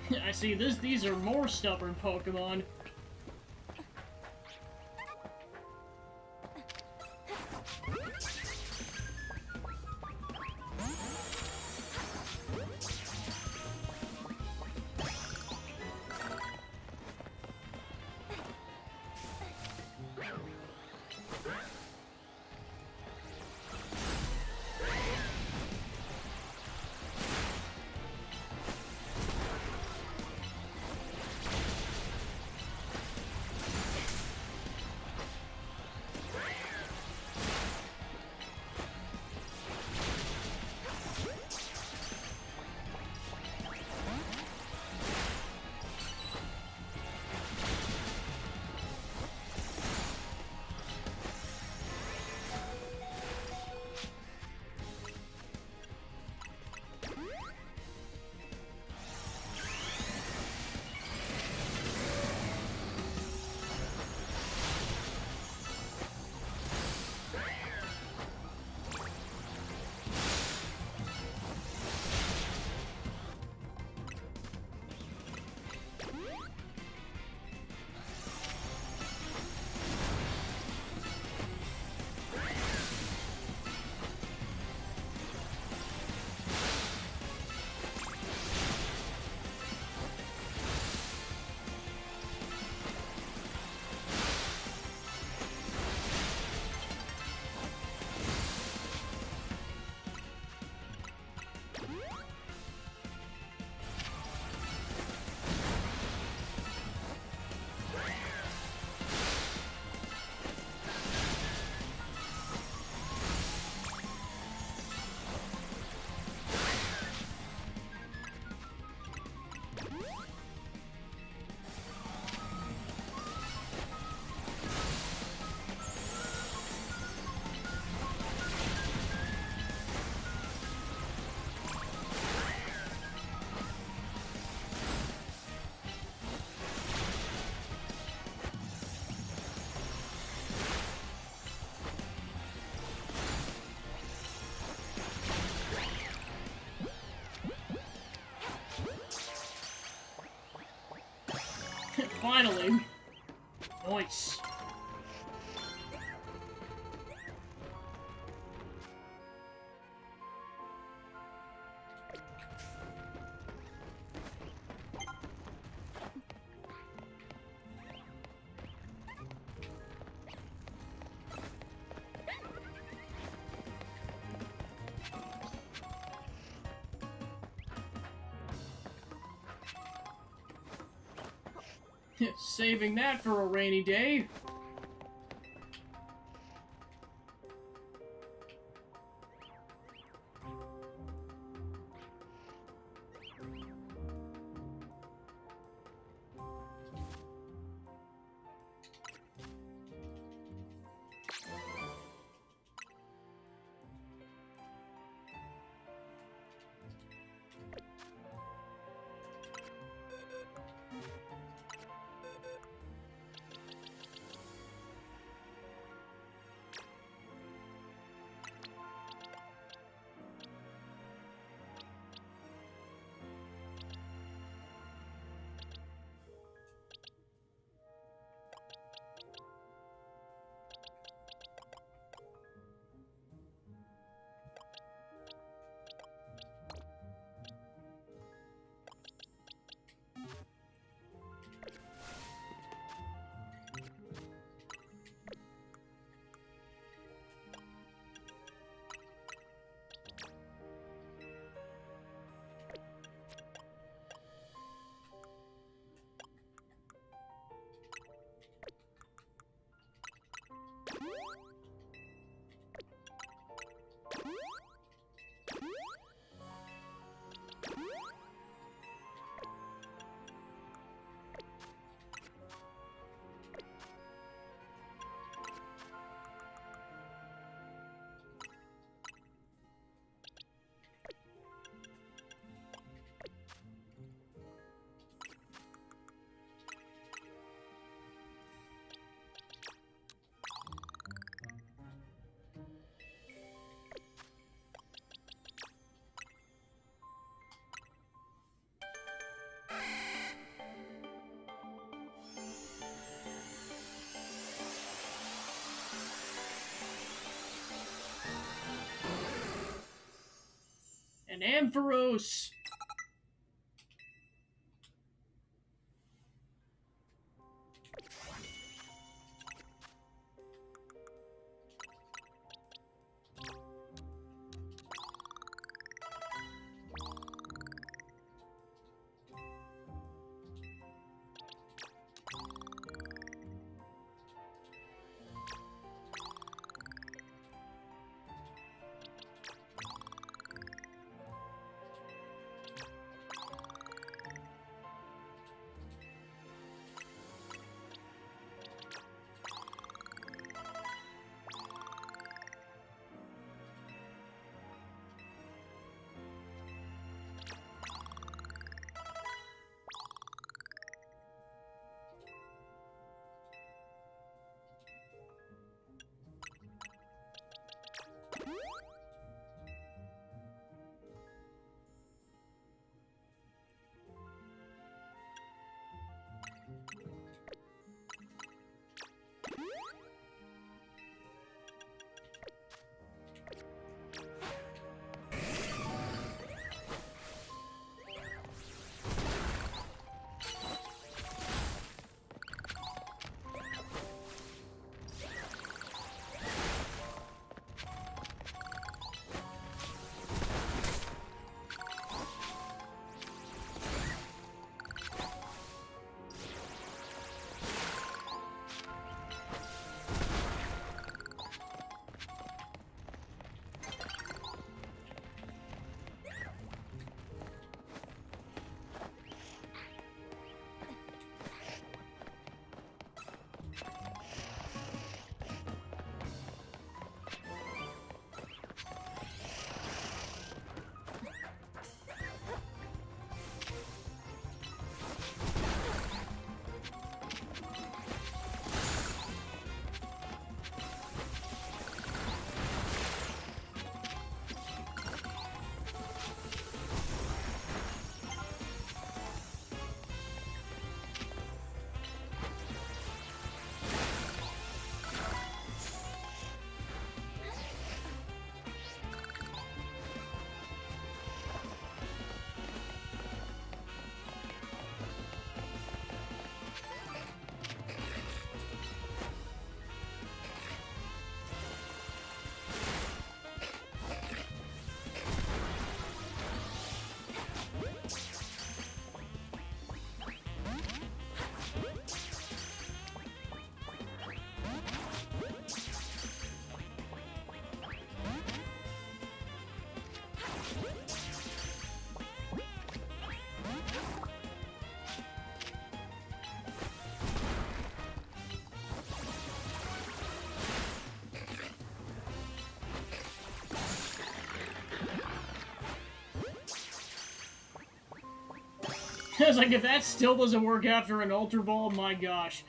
I see, these are more stubborn Pokemon. Finally. Nice. Saving that for a rainy day. Ampharos! I was like, if that still doesn't work after an Ultra Ball, my gosh.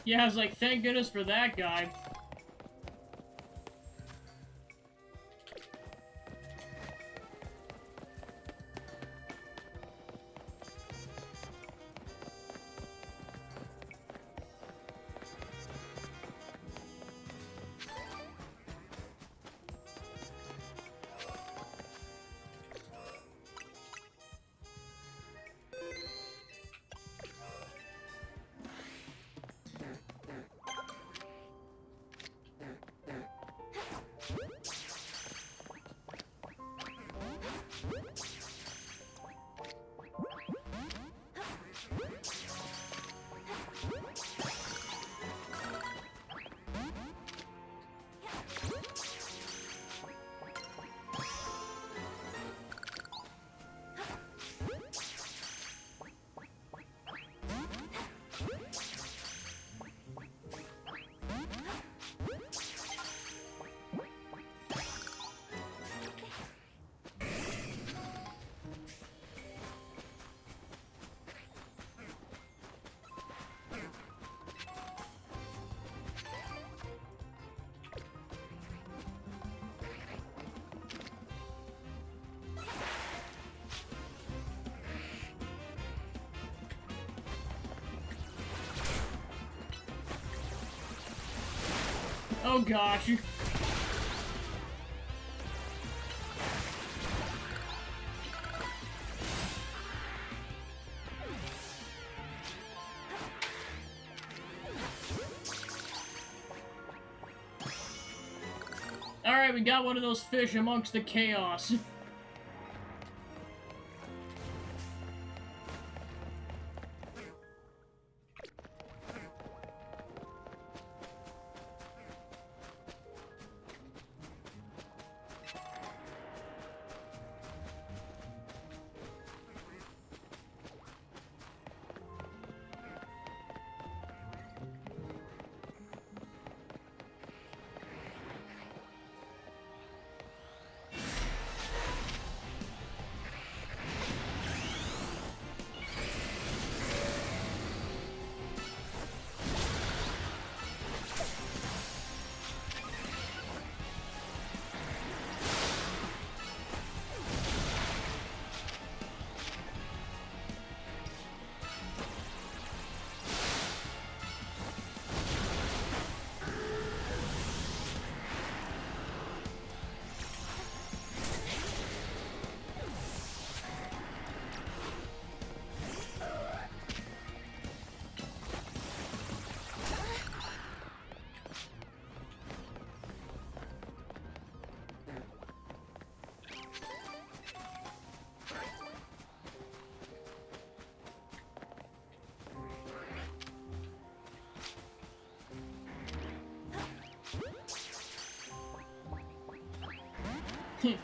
Yeah, I was like, thank goodness for that guy. Oh gosh. Alright, we got one of those fish amongst the chaos.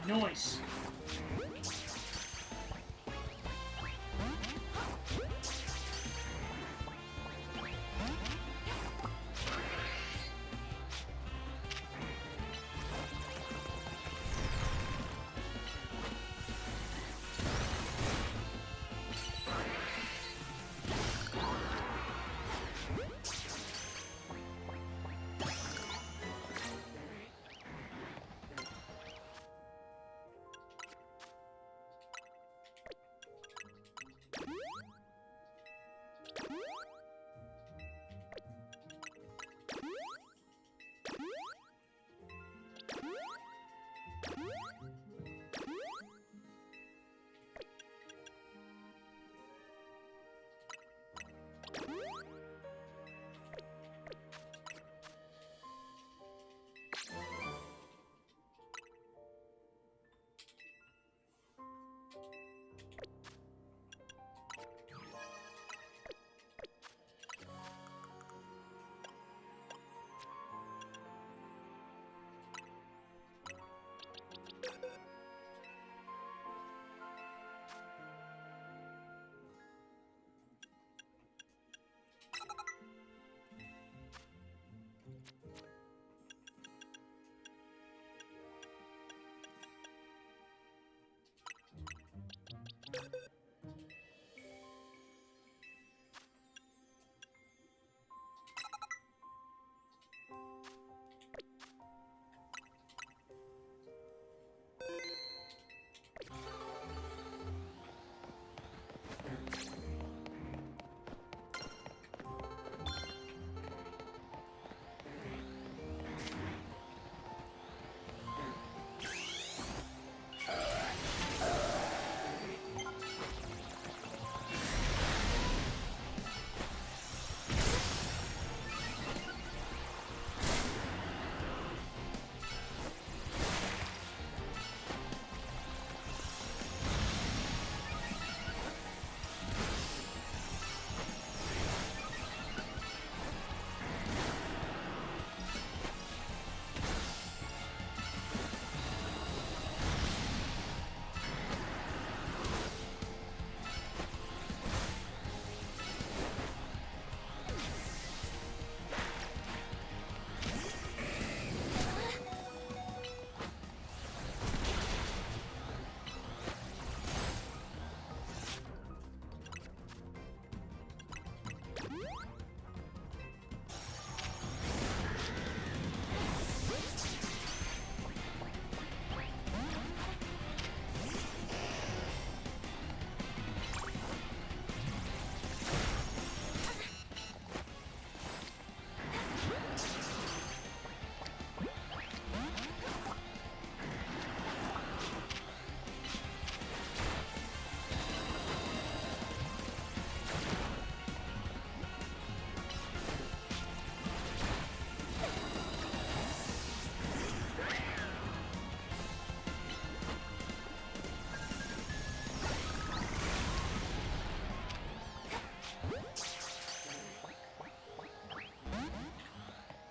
Nice.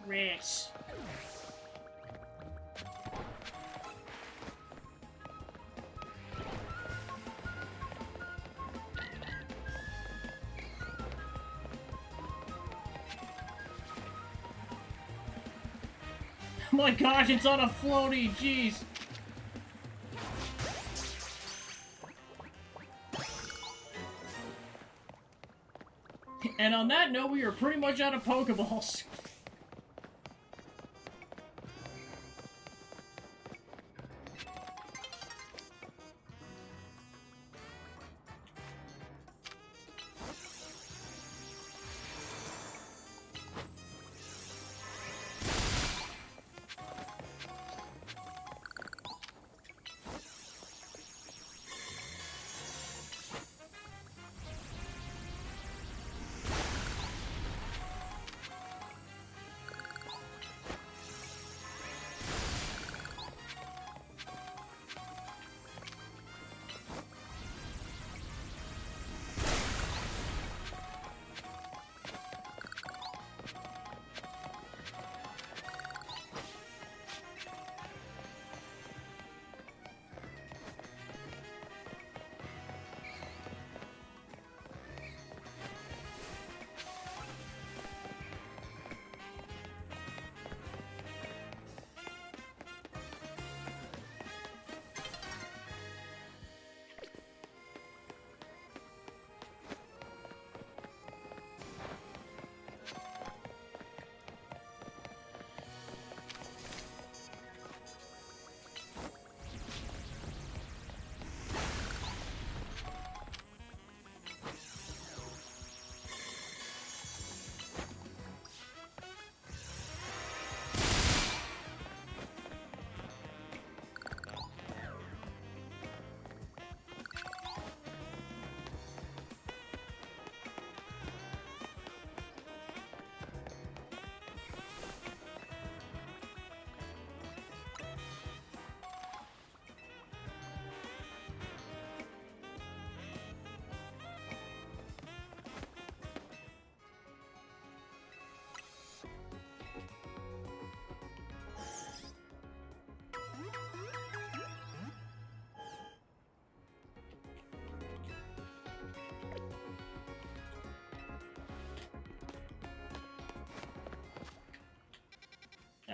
Rats. Oh my gosh, it's on a floaty, jeez. And on that note, we are pretty much out of Pokeballs.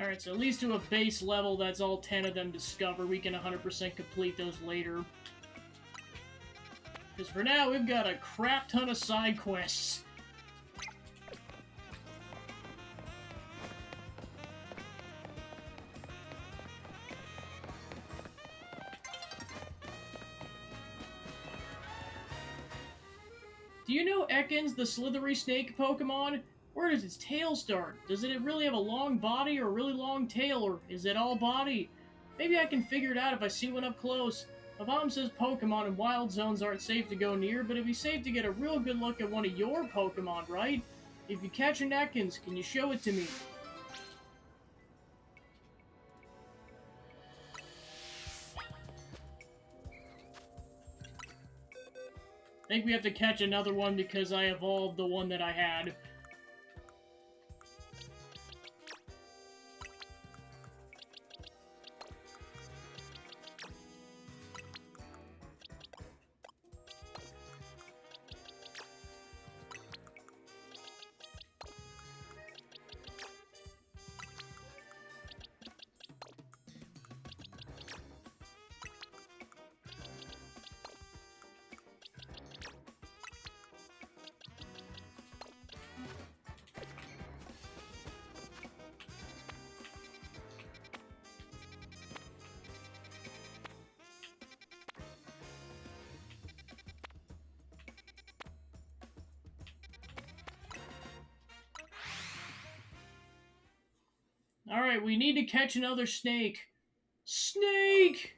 Alright, so at least to a base level, that's all 10 of them discover. We can 100% complete those later. Because for now, we've got a crap ton of side quests. Do you know Ekans, the slithery snake Pokemon? Where does its tail start? Does it really have a long body or a really long tail, or is it all body? Maybe I can figure it out if I see one up close. My mom says Pokemon in wild zones aren't safe to go near, but it'd be safe to get a real good look at one of your Pokemon, right? If you catch an Ekans, can you show it to me? I think we have to catch another one because I evolved the one that I had. Alright, we need to catch another snake. Snake!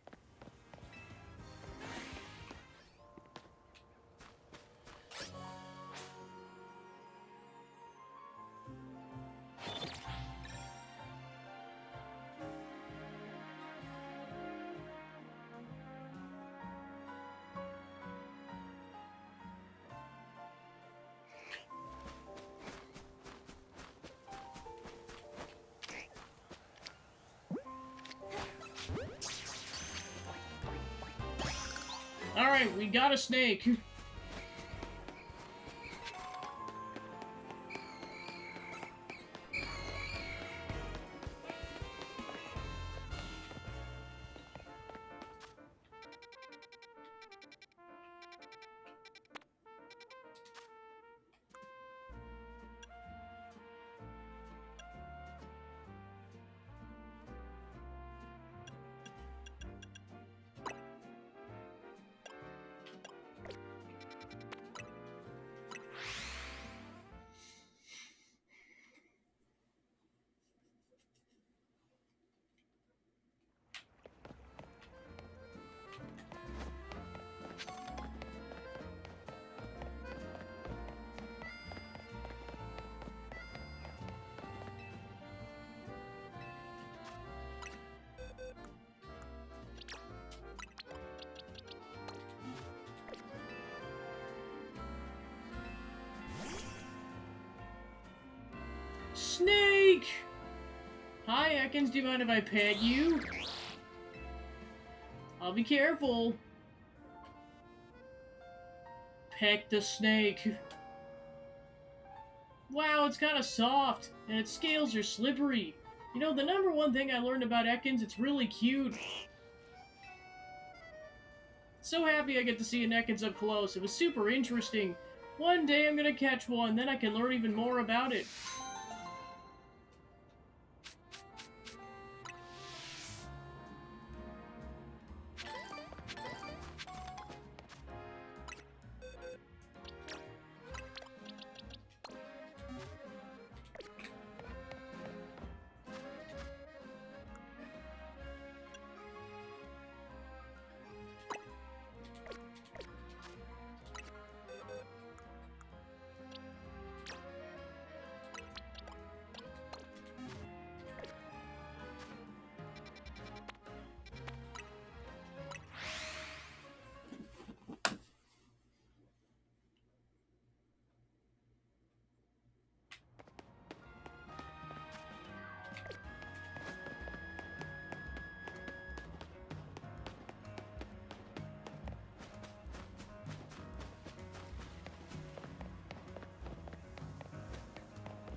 Alright, we got a snake. Snake! Hi, Ekans, do you mind if I pet you? I'll be careful. Peck the snake. Wow, it's kind of soft, and its scales are slippery. You know, the number one thing I learned about Ekans, it's really cute. So happy I get to see an Ekans up close. It was super interesting. One day I'm gonna catch one, then I can learn even more about it.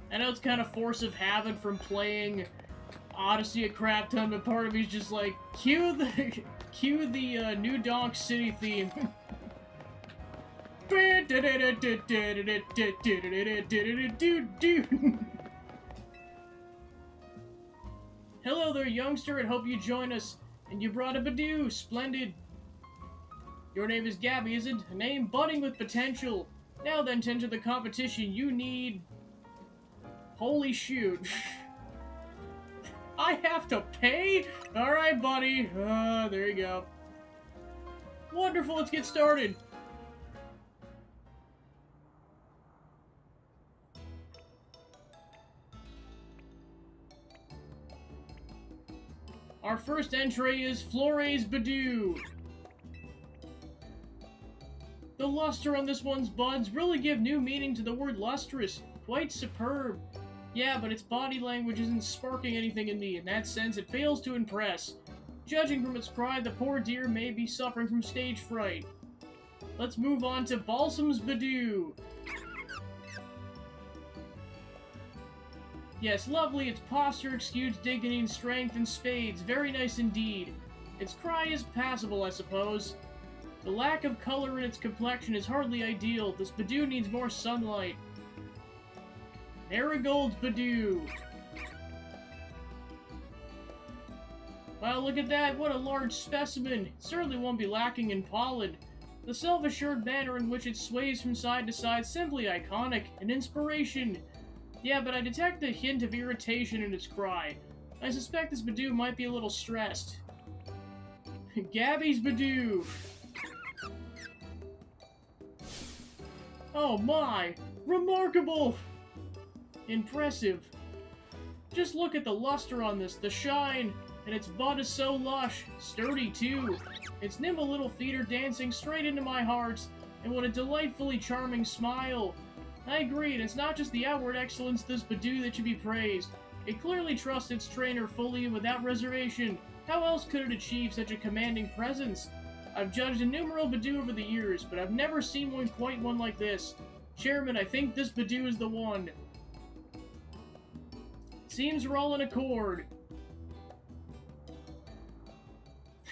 I know it's kind of force of habit from playing Odyssey a crap ton, but part of me's just like, cue the New Donk City theme. Hello there, youngster, and hope you join us. And you brought a Badoo, splendid. Your name is Gabby, isn't? A name budding with potential. Now then, to enter the competition, you need... Holy shoot. I have to pay? Alright, buddy. There you go. Wonderful, let's get started. Our first entry is Flore's Badoo. The luster on this one's buds really give new meaning to the word lustrous. Quite superb. Yeah, but its body language isn't sparking anything in me. In that sense, it fails to impress. Judging from its cry, the poor dear may be suffering from stage fright. Let's move on to Balsam's Badoo. Yes, lovely, its posture exudes dignity and strength in spades. Very nice indeed. Its cry is passable, I suppose. The lack of color in its complexion is hardly ideal. This Badoo needs more sunlight. Marigold's Badoo. Wow, look at that. What a large specimen. It certainly won't be lacking in pollen. The self-assured manner in which it sways from side to side, simply iconic. An inspiration. Yeah, but I detect a hint of irritation in its cry. I suspect this Badoo might be a little stressed. Gabby's Badoo. Oh my! Remarkable! Impressive. Just look at the luster on this, the shine, and its bud is so lush, sturdy too. Its nimble little feet are dancing straight into my heart, and what a delightfully charming smile. I agree, and it's not just the outward excellence of this Badoo that should be praised. It clearly trusts its trainer fully and without reservation. How else could it achieve such a commanding presence? I've judged innumerable Badoo over the years, but I've never seen one like this. Chairman, I think this Badoo is the one. Seems we're all in accord.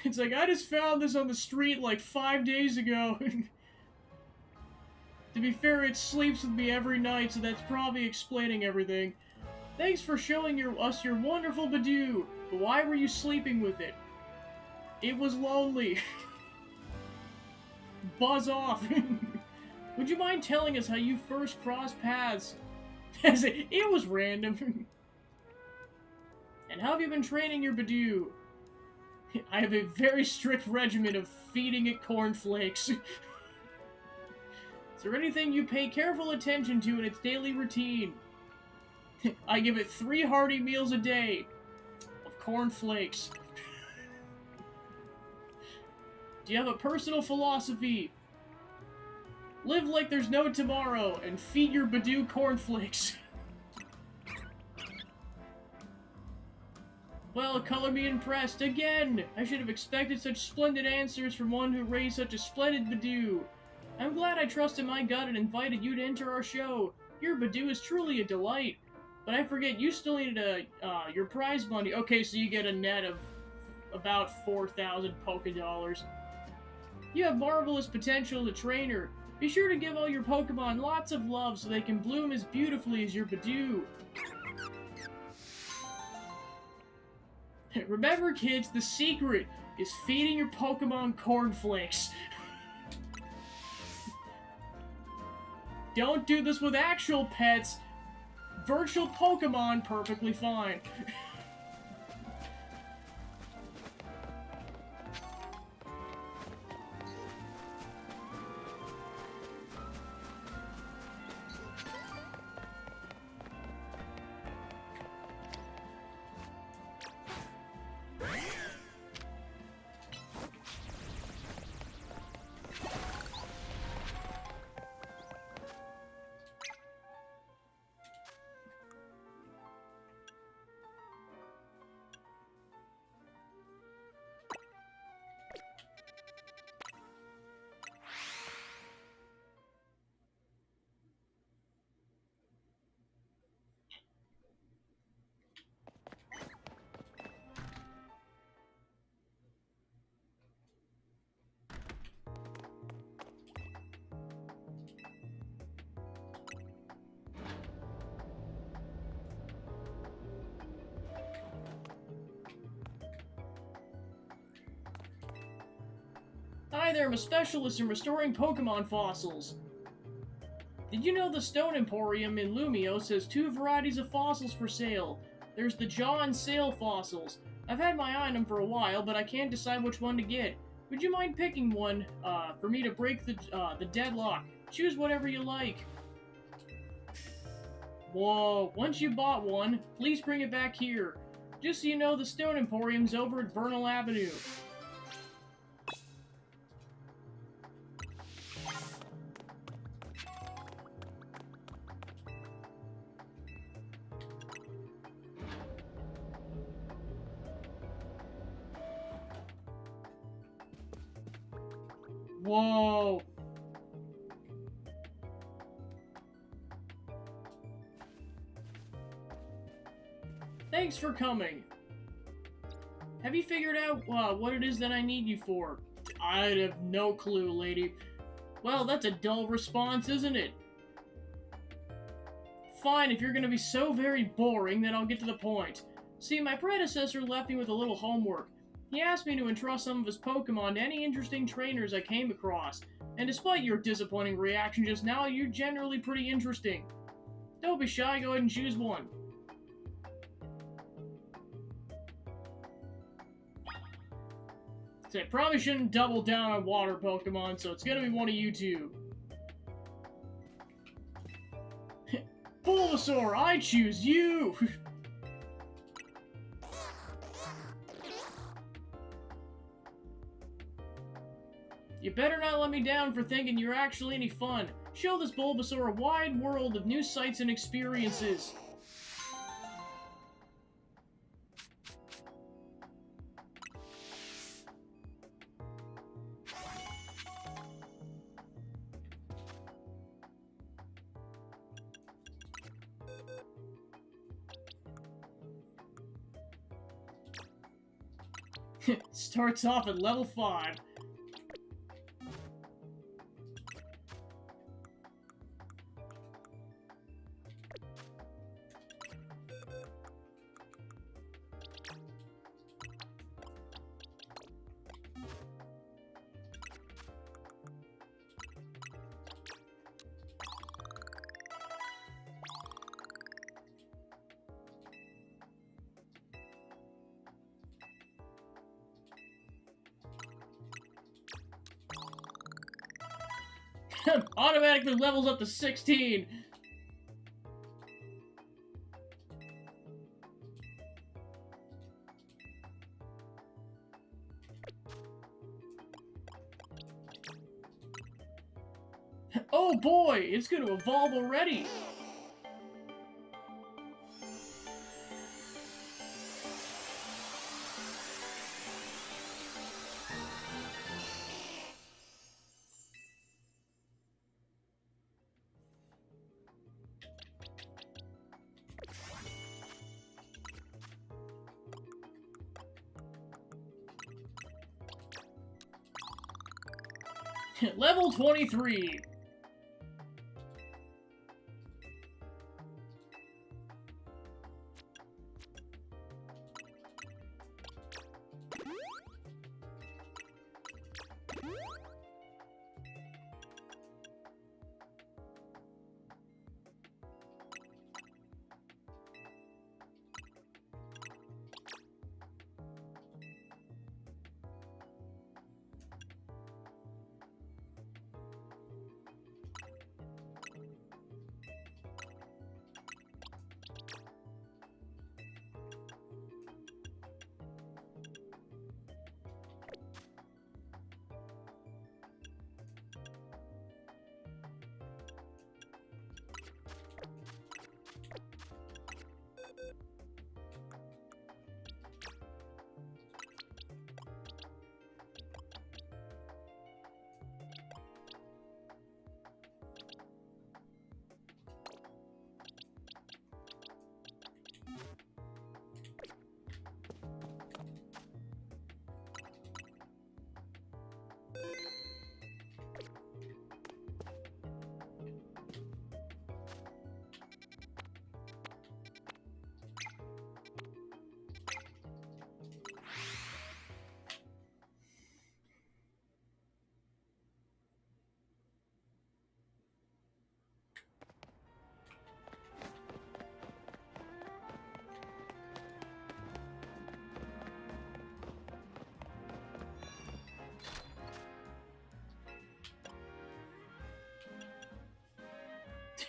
It's like, I just found this on the street like 5 days ago. To be fair, it sleeps with me every night, so that's probably explaining everything. Thanks for showing us your wonderful Badoo, but why were you sleeping with it? It was lonely. Buzz off. Would you mind telling us how you first crossed paths? It was random. And how have you been training your Badoo? I have a very strict regimen of feeding it cornflakes. Is there anything you pay careful attention to in its daily routine? I give it 3 hearty meals a day of cornflakes. Do you have a personal philosophy? Live like there's no tomorrow and feed your Badoo cornflakes. Well, color me impressed again. I should have expected such splendid answers from one who raised such a splendid Badoo. I'm glad I trusted my gut and invited you to enter our show. Your Badoo is truly a delight. But I forget, you still needed your prize money. Okay, so you get a net of about 4,000 Poké Dollars. You have marvelous potential as a trainer. Be sure to give all your Pokemon lots of love so they can bloom as beautifully as your Badoo. Remember, kids, the secret is feeding your Pokemon cornflakes. Don't do this with actual pets. Virtual Pokemon, perfectly fine. Hi there, I'm a specialist in restoring Pokemon fossils. Did you know the Stone Emporium in Lumiose has 2 varieties of fossils for sale? There's the Jaw and Sail fossils. I've had my eye on them for a while, but I can't decide which one to get. Would you mind picking one, for me to break the deadlock? Choose whatever you like. Whoa, once you bought one, please bring it back here. Just so you know, the Stone Emporium's over at Vernal Avenue. Whoa! Thanks for coming. Have you figured out what it is that I need you for? I have no clue, lady. Well, that's a dull response, isn't it? Fine, if you're gonna be so very boring, then I'll get to the point. See, my predecessor left me with a little homework. He asked me to entrust some of his Pokemon to any interesting trainers I came across, and despite your disappointing reaction just now, you're generally pretty interesting. Don't be shy, go ahead and choose one. So I probably shouldn't double down on water Pokemon, so it's gonna be one of you two. Bulbasaur, I choose you! You better not let me down for thinking you're actually any fun. Show this Bulbasaur a wide world of new sights and experiences. Starts off at level 5. Automatically levels up to 16. Oh boy, it's going to evolve already. Level 23.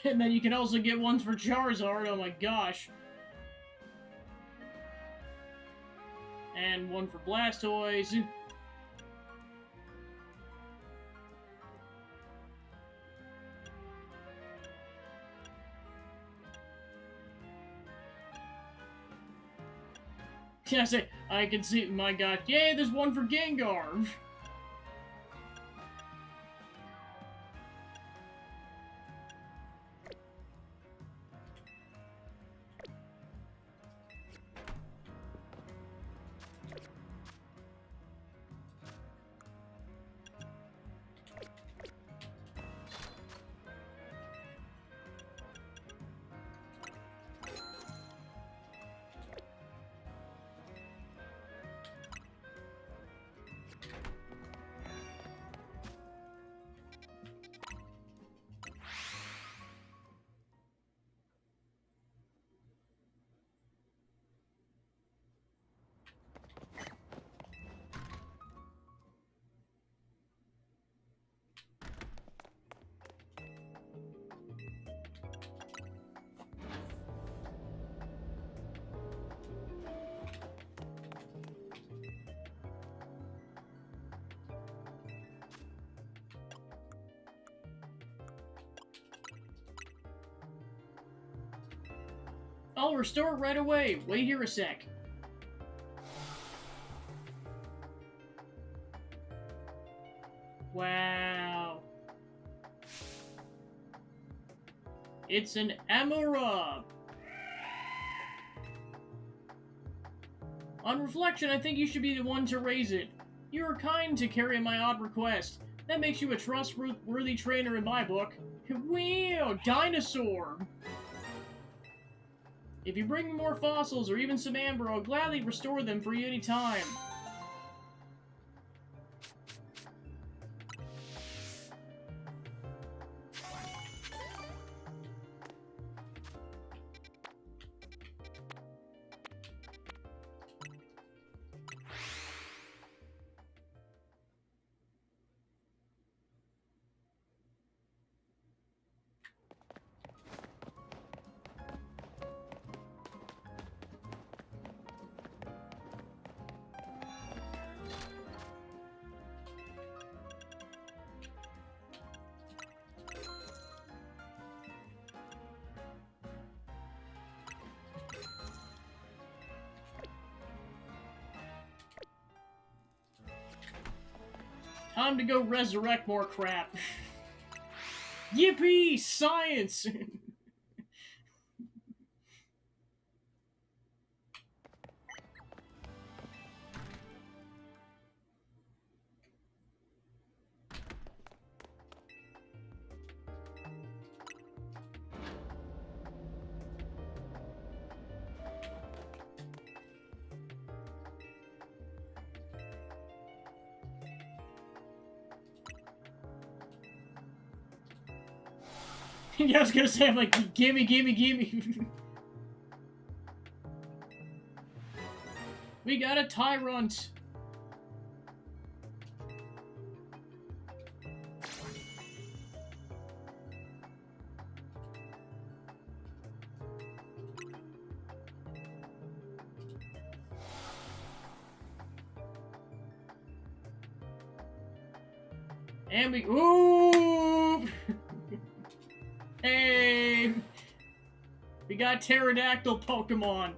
And then you can also get ones for Charizard, oh my gosh. And one for Blastoise. Yes, I can see, my god, yay, there's one for Gengar! I'll restore it right away. Wait here a sec. Wow. It's an Emera. On reflection, I think you should be the one to raise it. You were kind to carry my odd request. That makes you a trustworthy trainer in my book. Wow, dinosaur! If you bring me more fossils or even some amber, I'll gladly restore them for you any time. Time to go resurrect more crap. Yippee! Science! Yeah, I was gonna say, I'm like, gimme, gimme, gimme. We got a Tyrant. And we, ooh! Hey! We got pterodactyl Pokemon.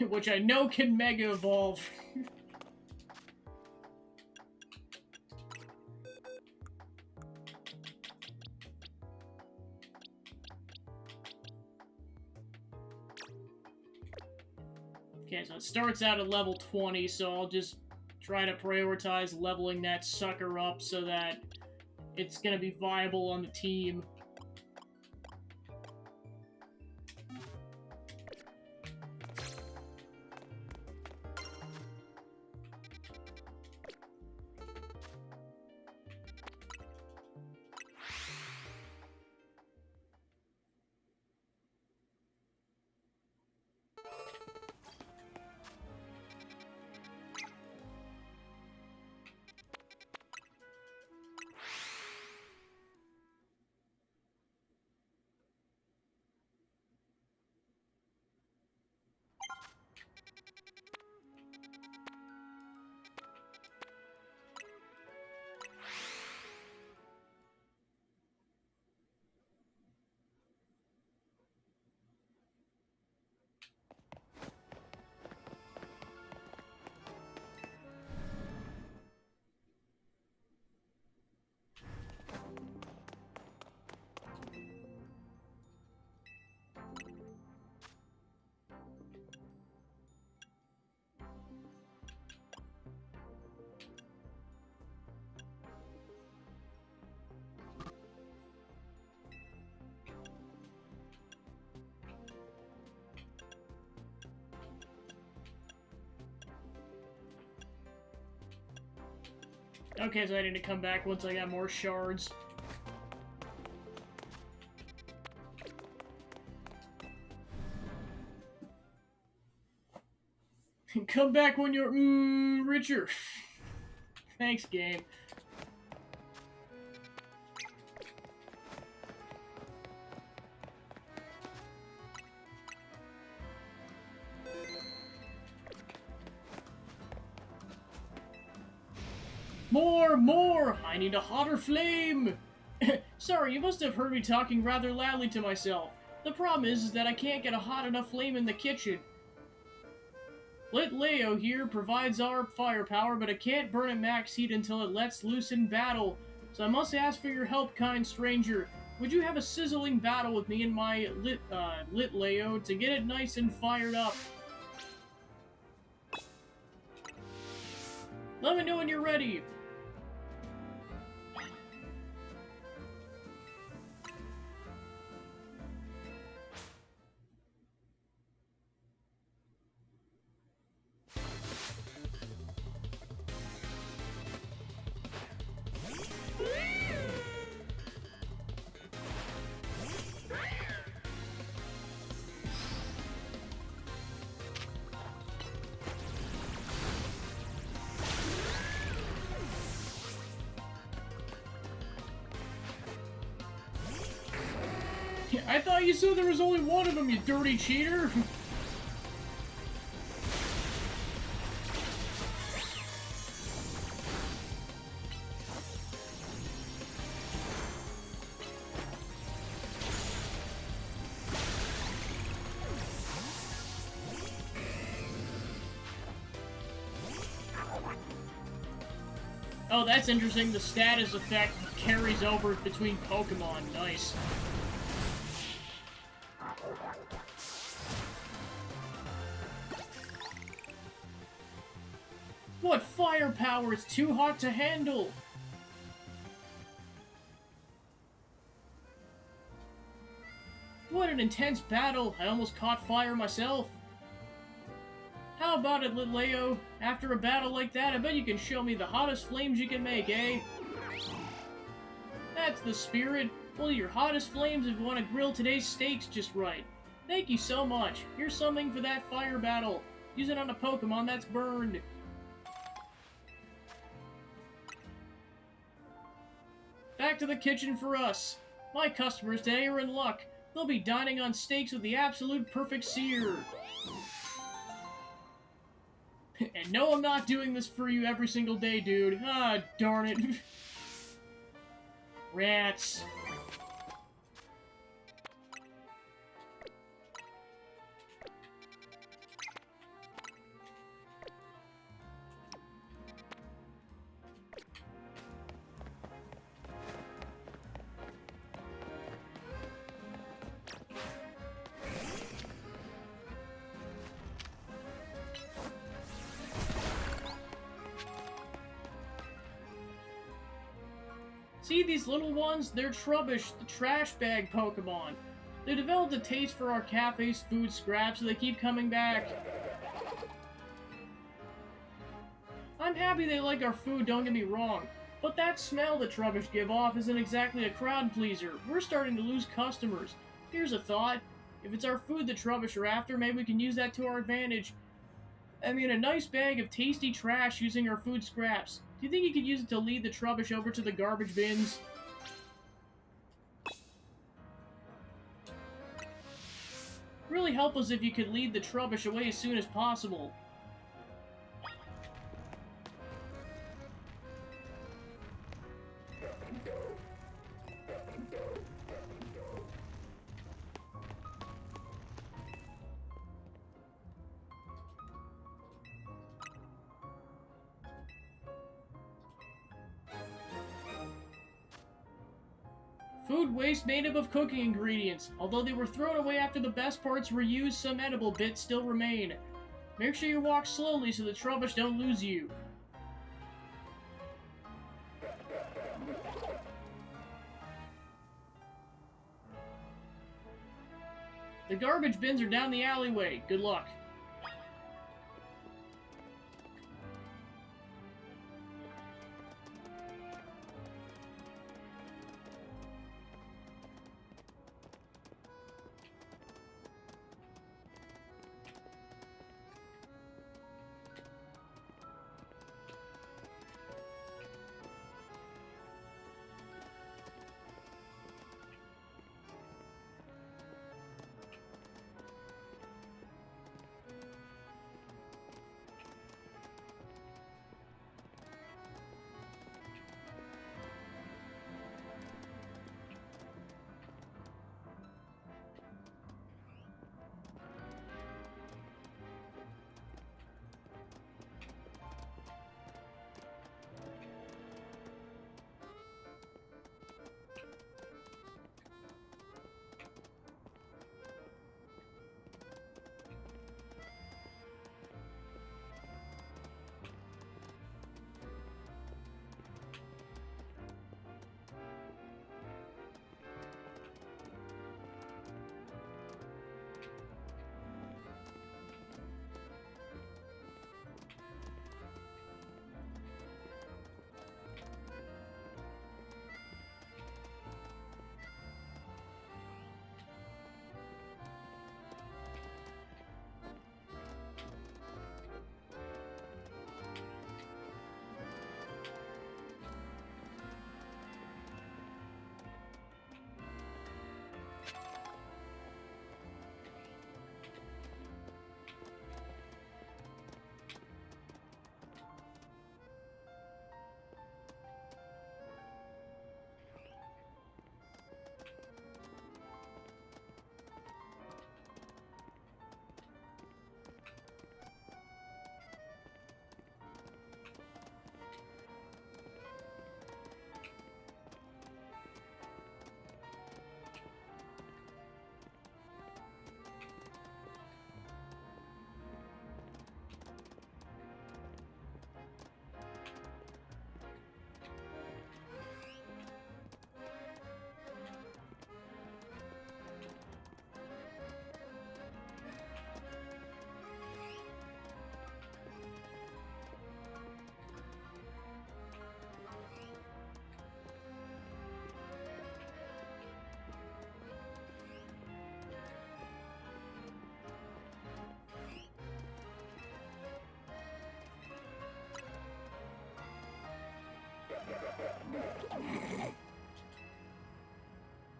Which I know can Mega Evolve. Okay, so it starts out at level 20, so I'll just try to prioritize leveling that sucker up so that it's gonna be viable on the team. Okay, so I need to come back once I got more shards. Come back when you're, richer. Thanks, game. More! I need a hotter flame! Sorry, you must have heard me talking rather loudly to myself. The problem is that I can't get a hot enough flame in the kitchen. Lit Leo here provides our firepower, but it can't burn at max heat until it lets loose in battle. So I must ask for your help, kind stranger. Would you have a sizzling battle with me and my lit Leo to get it nice and fired up? Let me know when you're ready. I thought you said there was only one of them, you dirty cheater! Oh, that's interesting. The status effect carries over between Pokemon. Nice. What firepower? It's too hot to handle! What an intense battle! I almost caught fire myself. How about it, Litleo? After a battle like that, I bet you can show me the hottest flames you can make, eh? That's the spirit. Well, your hottest flames if you want to grill today's steaks just right. Thank you so much. Here's something for that fire battle. Use it on a Pokemon that's burned. Back to the kitchen for us. My customers today are in luck. They'll be dining on steaks with the absolute perfect sear. And no, I'm not doing this for you every single day, dude. Ah, darn it. Rats. See these little ones? They're Trubbish, the trash bag Pokemon. They developed a taste for our cafe's food scraps, so they keep coming back. I'm happy they like our food, don't get me wrong. But that smell the Trubbish give off isn't exactly a crowd pleaser. We're starting to lose customers. Here's a thought. If it's our food the Trubbish are after, maybe we can use that to our advantage. I mean, a nice bag of tasty trash using our food scraps. Do you think you could use it to lead the Trubbish over to the garbage bins? Really help us if you could lead the Trubbish away as soon as possible. Food waste made up of cooking ingredients. Although they were thrown away after the best parts were used, some edible bits still remain. Make sure you walk slowly so the Trubbish don't lose you. The garbage bins are down the alleyway. Good luck.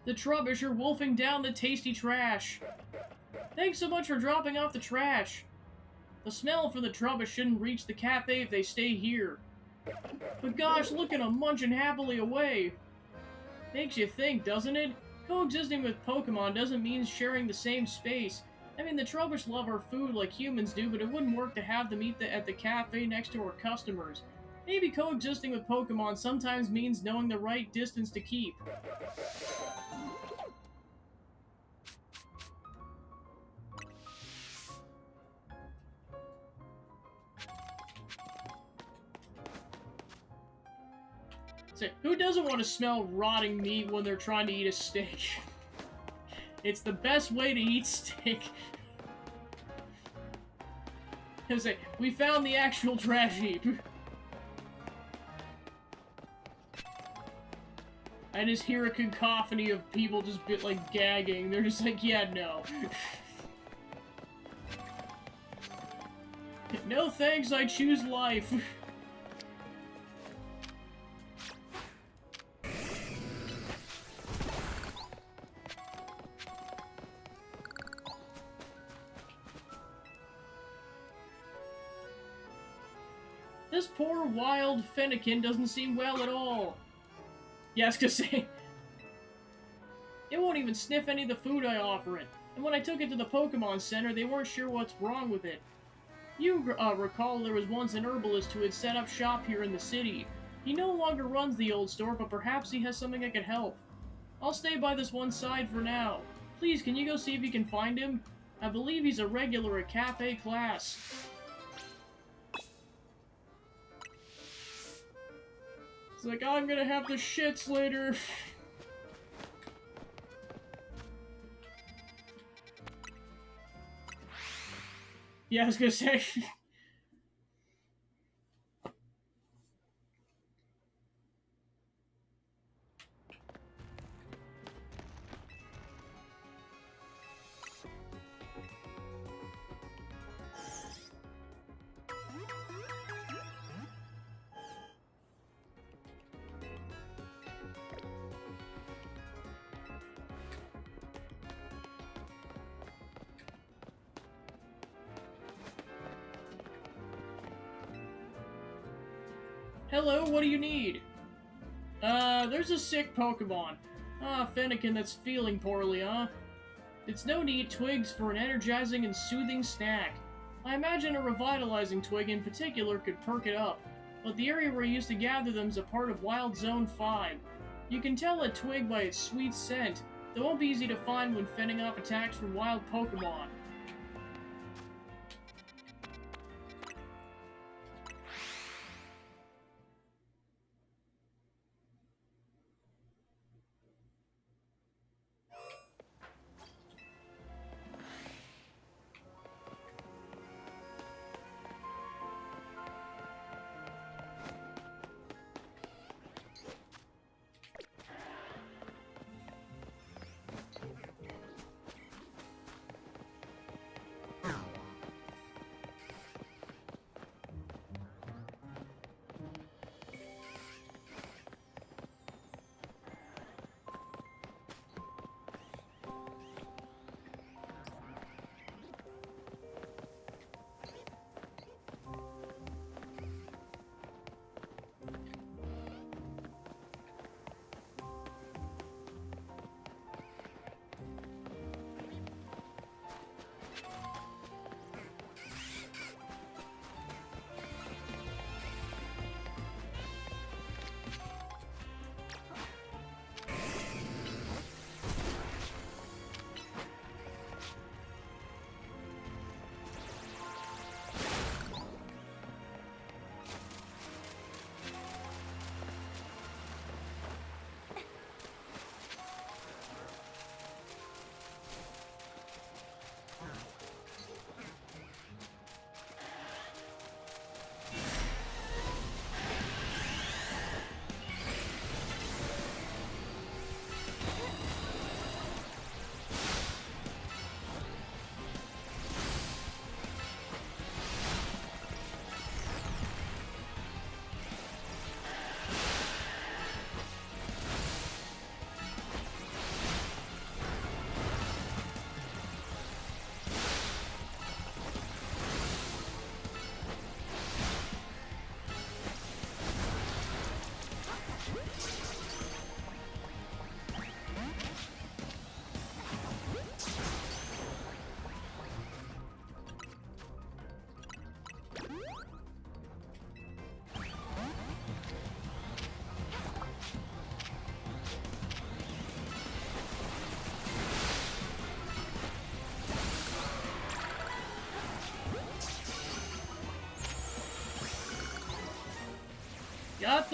The Trubbish are wolfing down the tasty trash. Thanks so much for dropping off the trash. The smell from the Trubbish shouldn't reach the cafe if they stay here. But gosh, look at them munching happily away. Makes you think, doesn't it? Coexisting with Pokemon doesn't mean sharing the same space. I mean, the Trubbish love our food like humans do, but it wouldn't work to have them eat at the cafe next to our customers. Maybe coexisting with Pokemon sometimes means knowing the right distance to keep. So, who doesn't want to smell rotting meat when they're trying to eat a steak? It's the best way to eat steak. I say, we found the actual trash heap. I just hear a cacophony of people just like gagging. They're just like, yeah, no. No thanks, I choose life. This poor wild Fennekin doesn't seem well at all. Yeah, I was gonna say, it won't even sniff any of the food I offer it. And when I took it to the Pokemon Center, they weren't sure what's wrong with it. You recall there was once an herbalist who had set up shop here in the city. He no longer runs the old store, but perhaps he has something that could help. I'll stay by this one side for now. Please, can you go see if you can find him? I believe he's a regular at Cafe Class. It's like, I'm gonna have the shits later. Yeah, I was gonna say. Hello, what do you need? There's a sick Pokemon. Fennekin that's feeling poorly, huh? It's no need twigs for an energizing and soothing snack. I imagine a revitalizing twig in particular could perk it up, but the area where you used to gather them is a part of Wild Zone 5. You can tell a twig by its sweet scent, though it won't be easy to find when fending off attacks from wild Pokemon.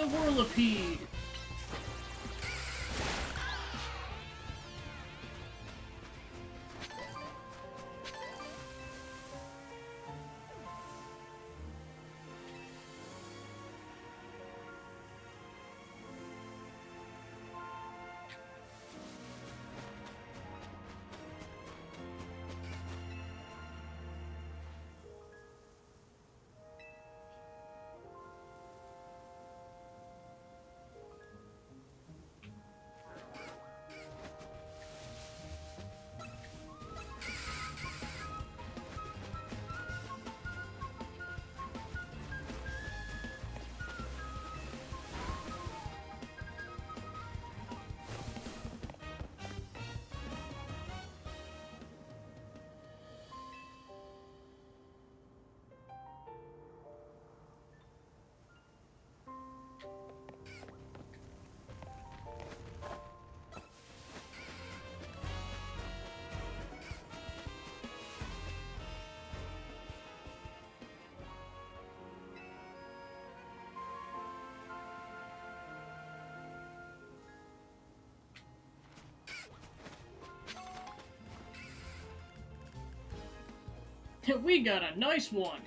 the Whirlipede! We got a nice one!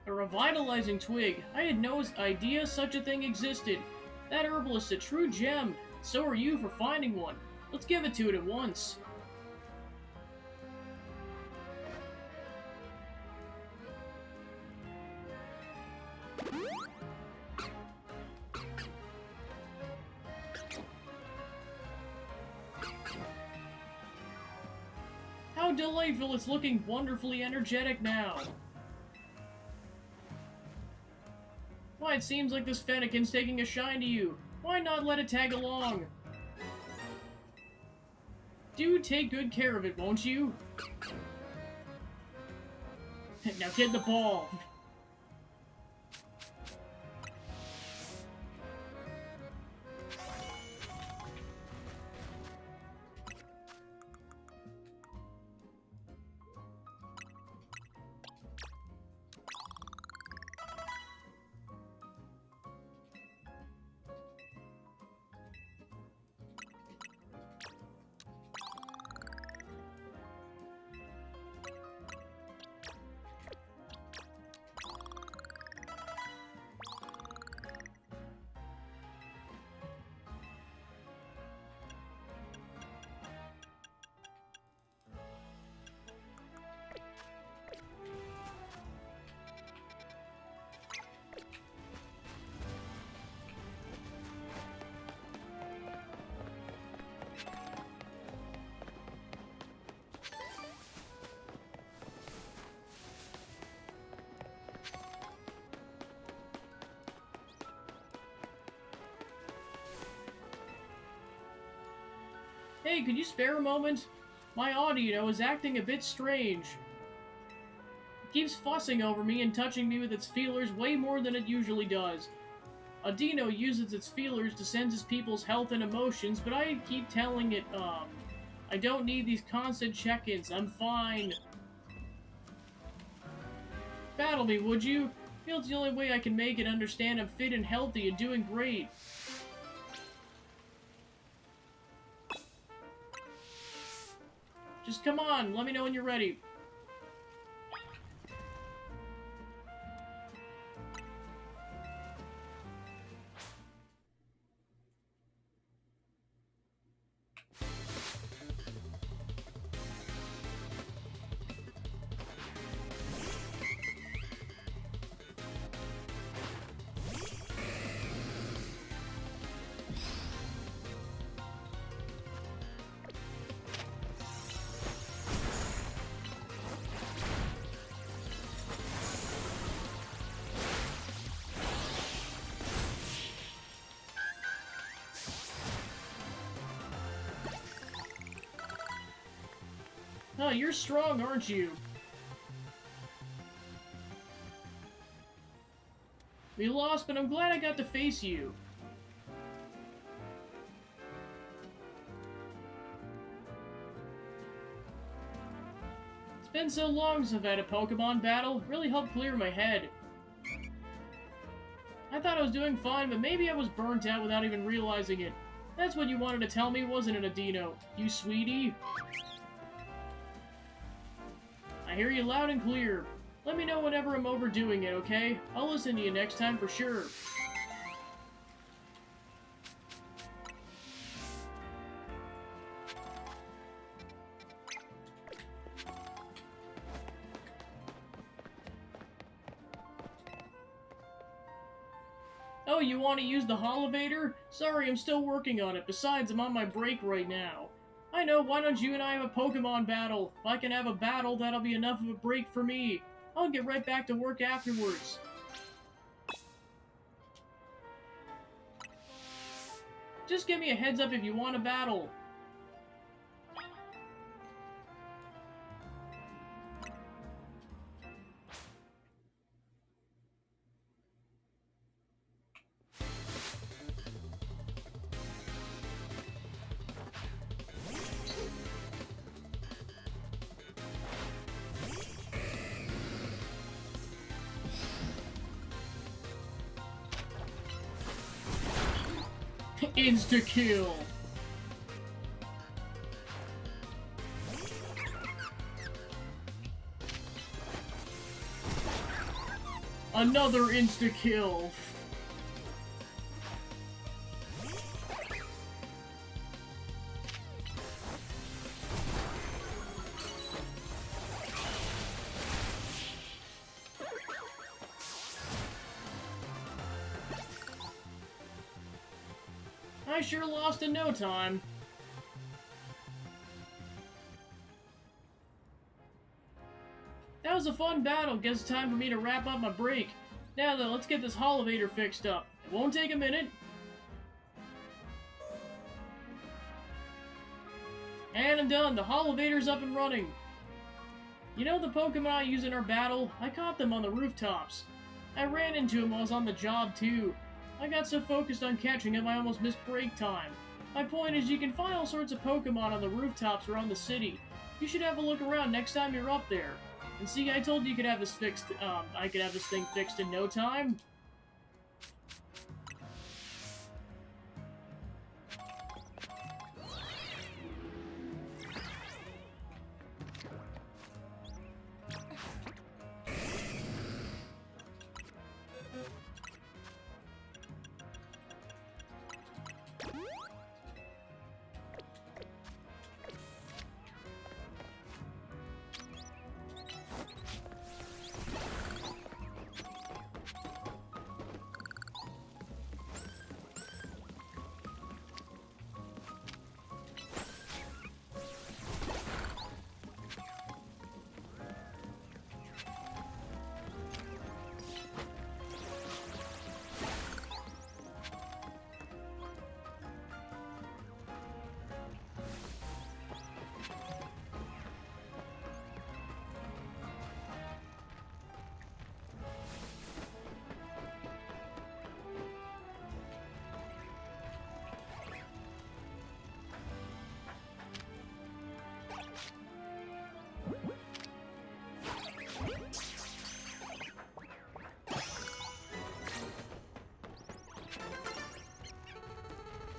A revitalizing twig. I had no idea such a thing existed. That herbalist's a true gem. So are you for finding one. Let's give it to it at once. How delightful, it's looking wonderfully energetic now. Why, it seems like this Fennekin's taking a shine to you. Why not let it tag along? Do take good care of it, won't you? Now get the ball. Hey, could you spare a moment? My Audino is acting a bit strange. It keeps fussing over me and touching me with its feelers way more than it usually does. Audino uses its feelers to sense its people's health and emotions, but I keep telling it, I don't need these constant check-ins, I'm fine. Battle me, would you? Feels the only way I can make it understand I'm fit and healthy and doing great. Just come on, let me know when you're ready. Oh, you're strong, aren't you? We lost, but I'm glad I got to face you. It's been so long since I've had a Pokemon battle. It really helped clear my head. I thought I was doing fine, but maybe I was burnt out without even realizing it. That's what you wanted to tell me, wasn't it, Adino? You sweetie? I hear you loud and clear. Let me know whenever I'm overdoing it, okay? I'll listen to you next time for sure. Oh, you want to use the Holovator? Sorry, I'm still working on it. Besides, I'm on my break right now. I know, why don't you and I have a Pokemon battle? If I can have a battle, that'll be enough of a break for me. I'll get right back to work afterwards. Just give me a heads up if you want a battle. Insta-kill! Another insta-kill! I sure lost in no time. That was a fun battle. Guess it's time for me to wrap up my break. Now then, let's get this Holovator fixed up. It won't take a minute. And I'm done. The Holovator's up and running. You know the Pokemon I use in our battle? I caught them on the rooftops. I ran into them while I was on the job too. I got so focused on catching him I almost missed break time. My point is you can find all sorts of Pokemon on the rooftops around the city. You should have a look around next time you're up there. And see, I told you could have this fixed, I could have this thing fixed in no time.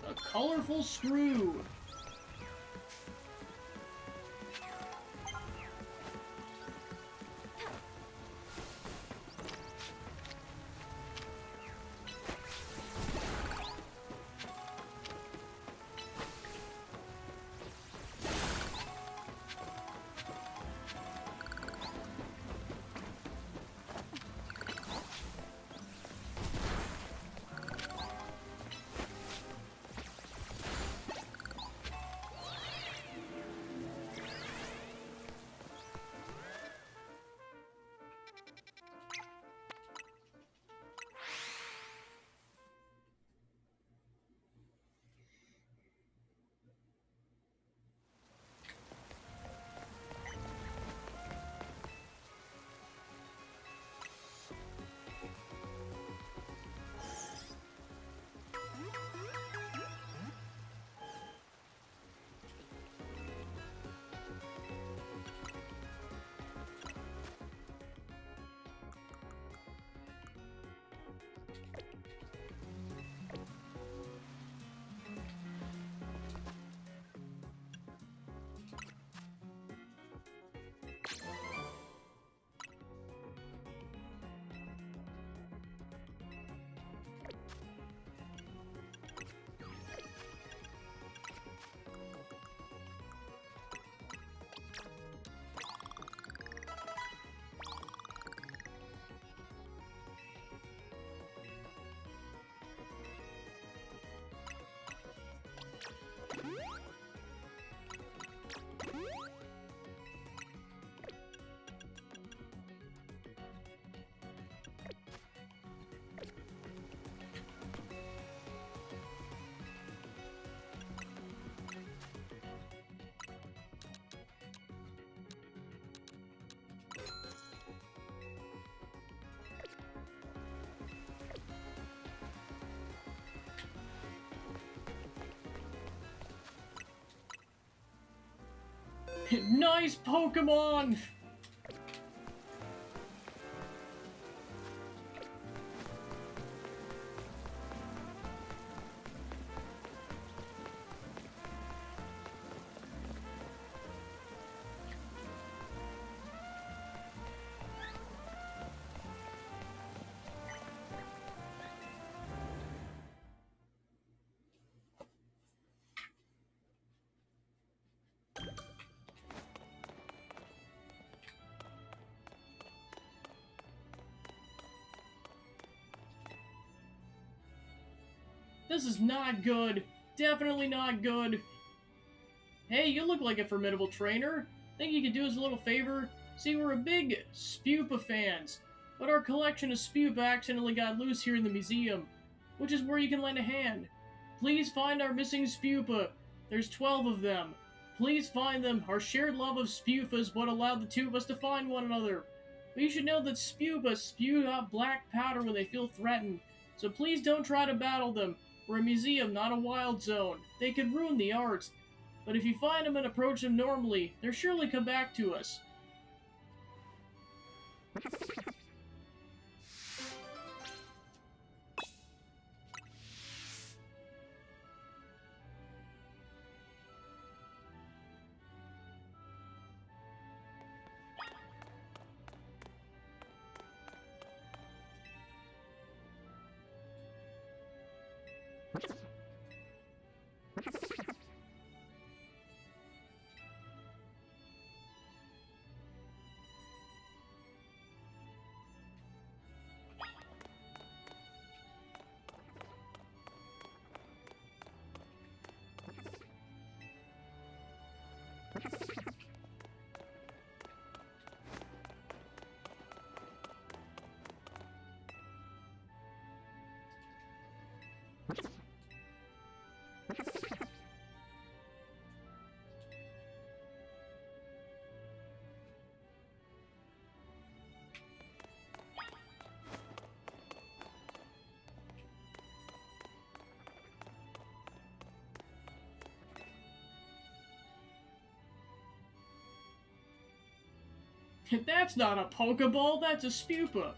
A colorful screw. Nice Pokemon! This is not good. Definitely not good. Hey, you look like a formidable trainer. Think you could do us a little favor? See, we're a big Spupa fans, but our collection of Spupa accidentally got loose here in the museum, which is where you can lend a hand. Please find our missing Spupa. There's 12 of them. Please find them. Our shared love of Spupa is what allowed the two of us to find one another. But you should know that Spupa spew out black powder when they feel threatened, so please don't try to battle them. We're a museum, not a wild zone. They could ruin the arts. But if you find them and approach them normally, they'll surely come back to us. That's not a Pokeball, that's a Spupa.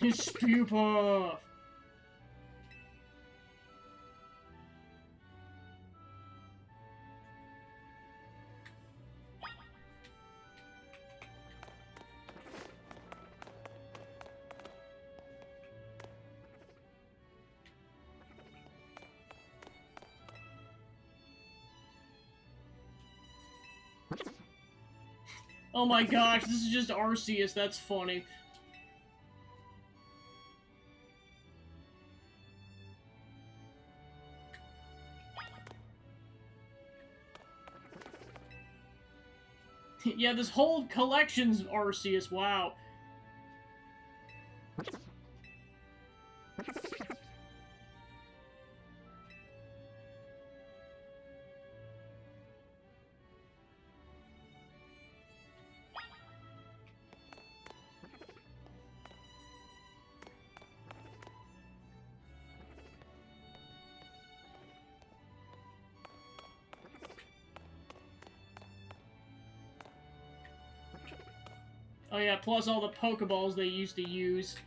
His Spupa! Oh my gosh, this is just Arceus, that's funny. Yeah, this whole collection's Arceus, wow. Oh yeah, plus all the Pokeballs they used to use.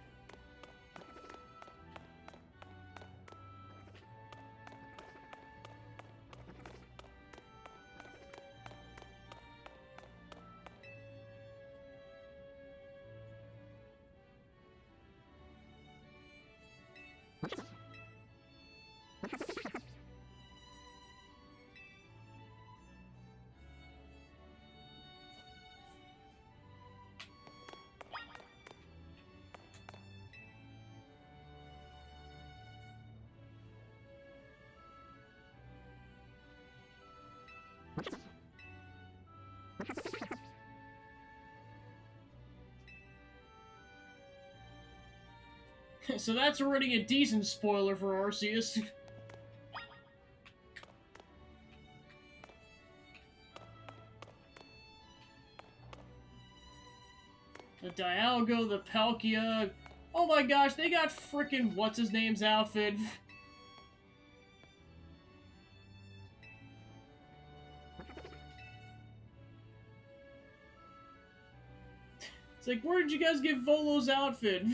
So that's already a decent spoiler for Arceus. The Dialga, the Palkia. Oh my gosh, they got frickin' what's-his-name's outfit. It's like, where did you guys get Volo's outfit?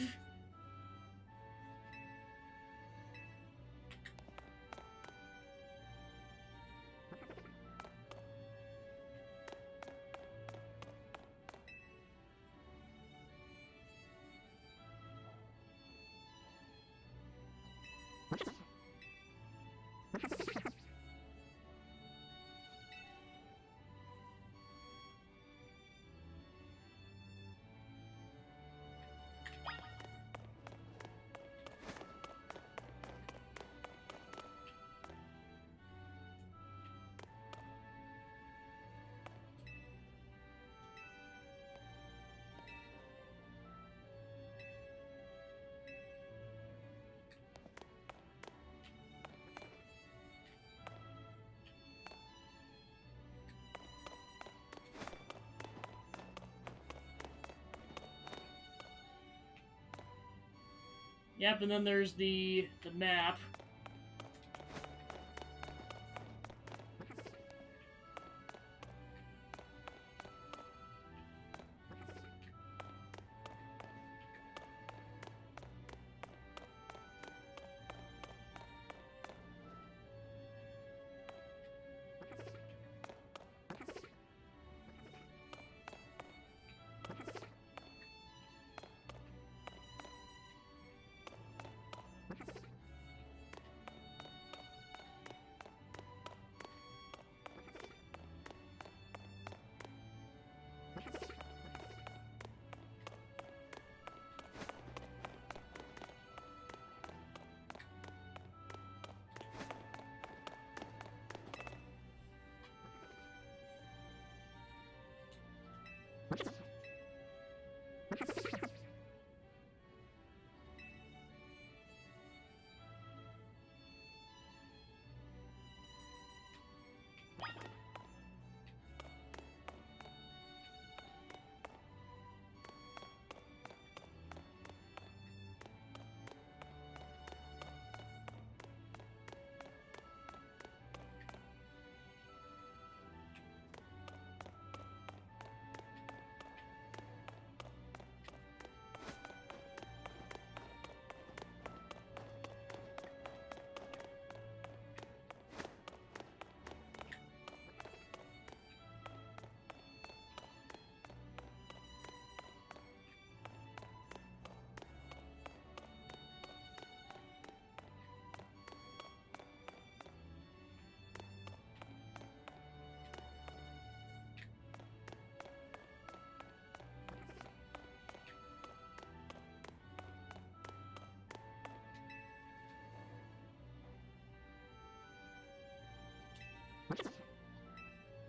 Yep, and then there's the map.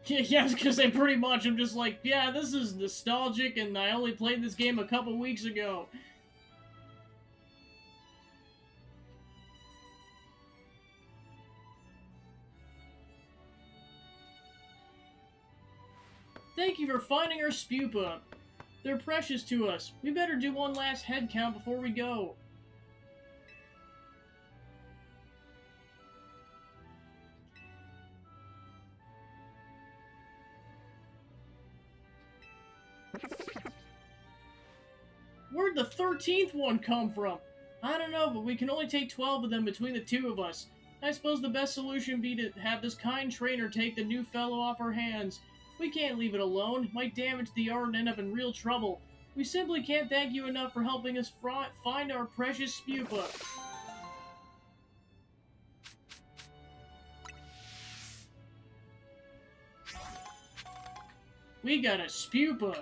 Yeah, because they pretty much am just like, yeah, this is nostalgic, and I only played this game a couple weeks ago. Thank you for finding our Spupa. They're precious to us. We better do one last head count before we go. Where'd the 13th one come from? I don't know, but we can only take 12 of them between the two of us. I suppose the best solution would be to have this kind trainer take the new fellow off our hands. We can't leave it alone. It might damage the art and end up in real trouble. We simply can't thank you enough for helping us find our precious Spupa. We got a Spupa.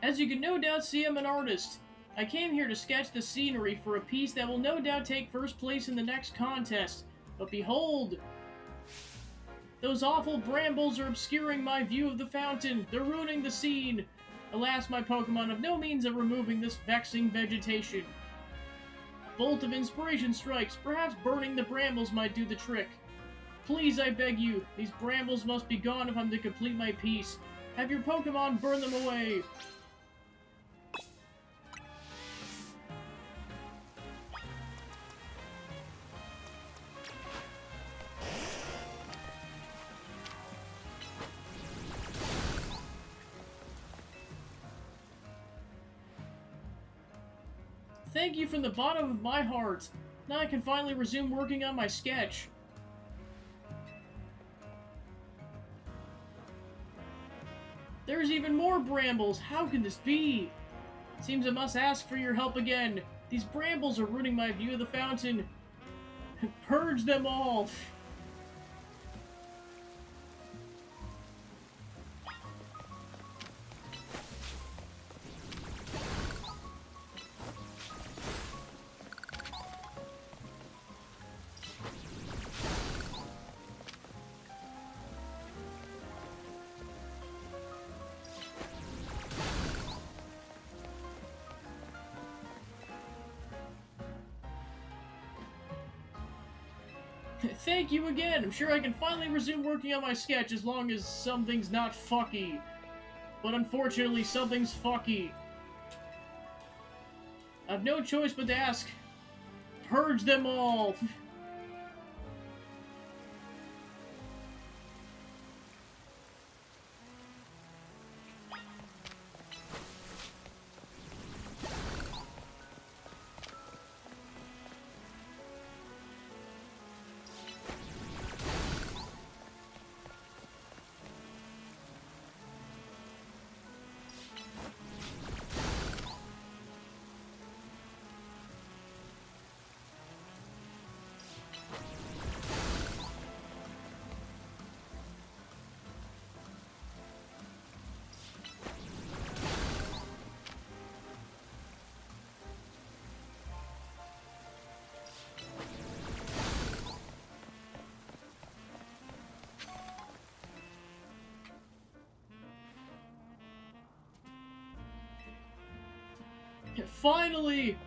As you can no doubt see, I'm an artist. I came here to sketch the scenery for a piece that will no doubt take first place in the next contest. But behold! Those awful brambles are obscuring my view of the fountain. They're ruining the scene. Alas, my Pokemon have no means of removing this vexing vegetation. Bolt of Inspiration strikes. Perhaps burning the brambles might do the trick. Please, I beg you, these brambles must be gone if I'm to complete my piece. Have your Pokemon burn them away. Thank you from the bottom of my heart. Now I can finally resume working on my sketch. There's even more brambles. How can this be? Seems I must ask for your help again. These brambles are ruining my view of the fountain. Purge them all. Thank you again. I'm sure I can finally resume working on my sketch as long as something's not fucky. But unfortunately, something's fucky. I've no choice but to ask. Purge them all. Finally!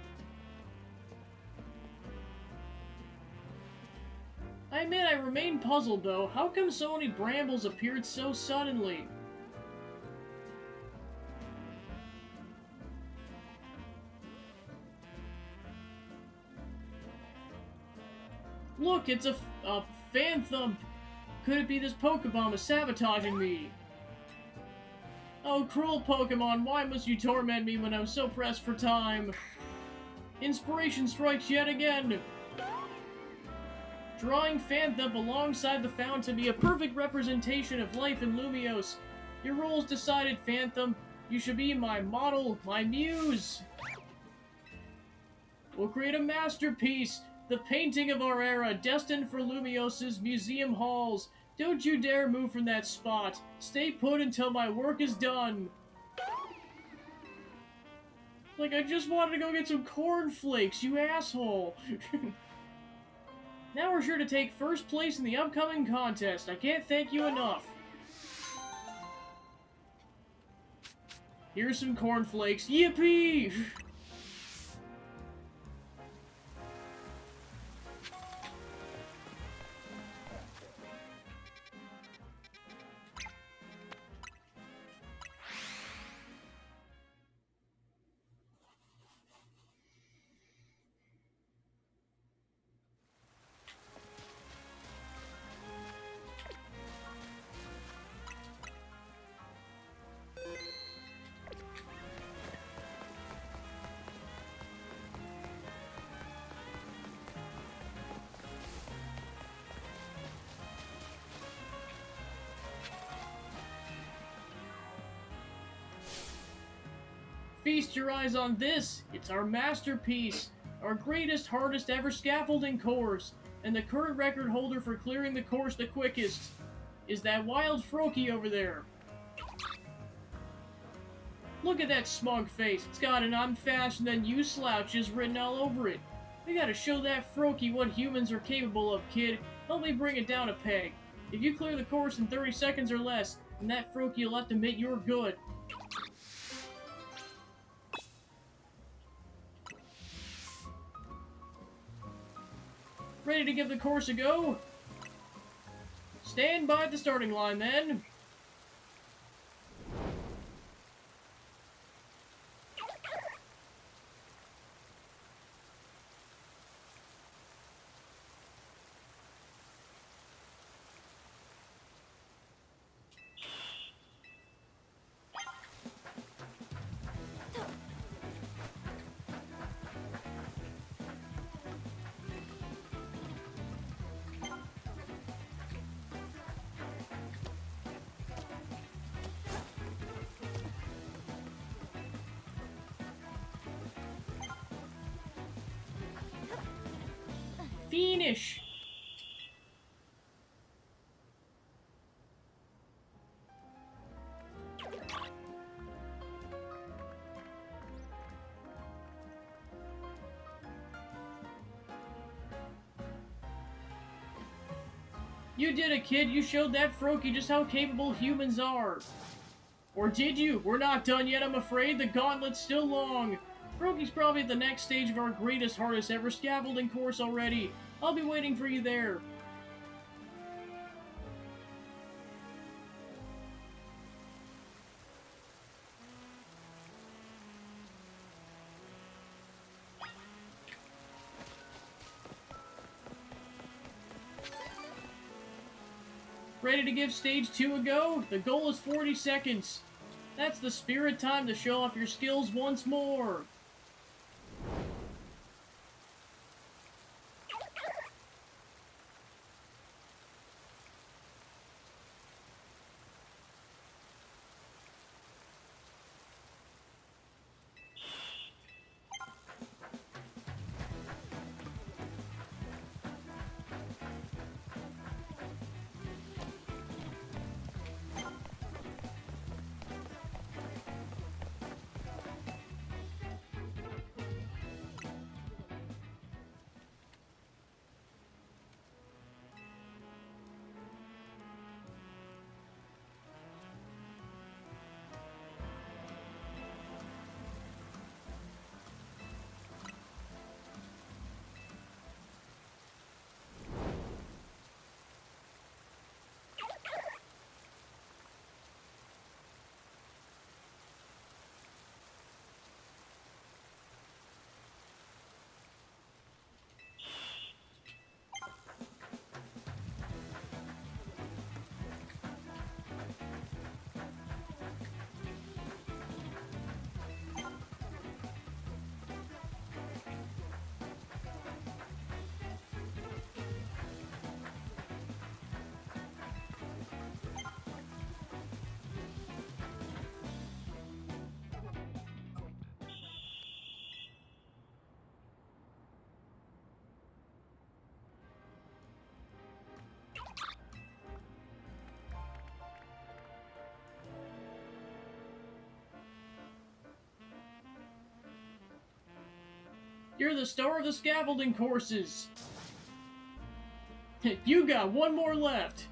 I admit I remain puzzled though. How come so many brambles appeared so suddenly? Look, it's a Phanthump! Could it be this Pokebomb is sabotaging me? Oh, cruel Pokemon, why must you torment me when I'm so pressed for time? Inspiration strikes yet again! Drawing Phanthump alongside the fountain to be a perfect representation of life in Lumiose. Your role's decided, Phanthump. You should be my model, my muse! We'll create a masterpiece, the painting of our era, destined for Lumiose's museum halls. Don't you dare move from that spot. Stay put until my work is done. Like, I just wanted to go get some cornflakes, you asshole. Now we're sure to take first place in the upcoming contest. I can't thank you enough. Here's some cornflakes. Yippee! Feast your eyes on this! It's our masterpiece! Our greatest, hardest ever scaffolding course! And the current record holder for clearing the course the quickest is that wild Froakie over there. Look at that smug face. It's got an "I'm faster than you" slouches written all over it. We gotta show that Froakie what humans are capable of, kid. Help me bring it down a peg. If you clear the course in 30 seconds or less, then that Froakie will have to admit you're good. Ready to give the course a go? Stand by at the starting line, then. Finish! You did it, kid. You showed that Froakie just how capable humans are. Or did you? We're not done yet, I'm afraid. The gauntlet's still long. Froakie's probably at the next stage of our greatest, hardest ever scaffolding course already. I'll be waiting for you there. Ready to give stage 2 a go? The goal is 40 seconds. That's the spirit time to show off your skills once more. You're the star of the scaffolding courses. You got one more left.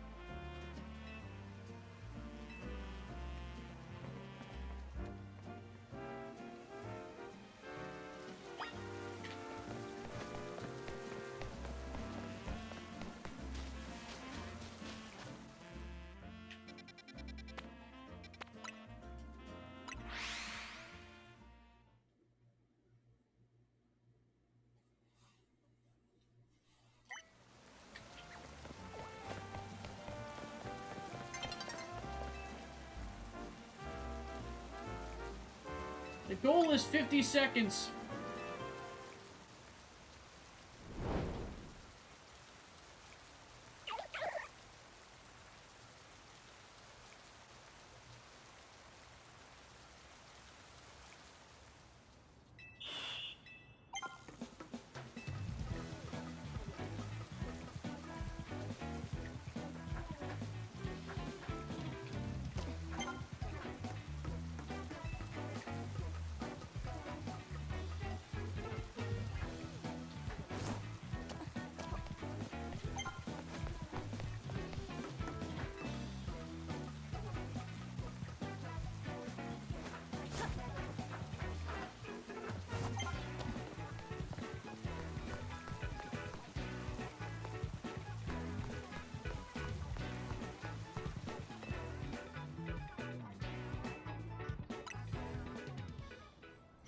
The goal is 50 seconds.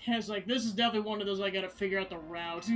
It's like, this is definitely one of those I gotta figure out the route.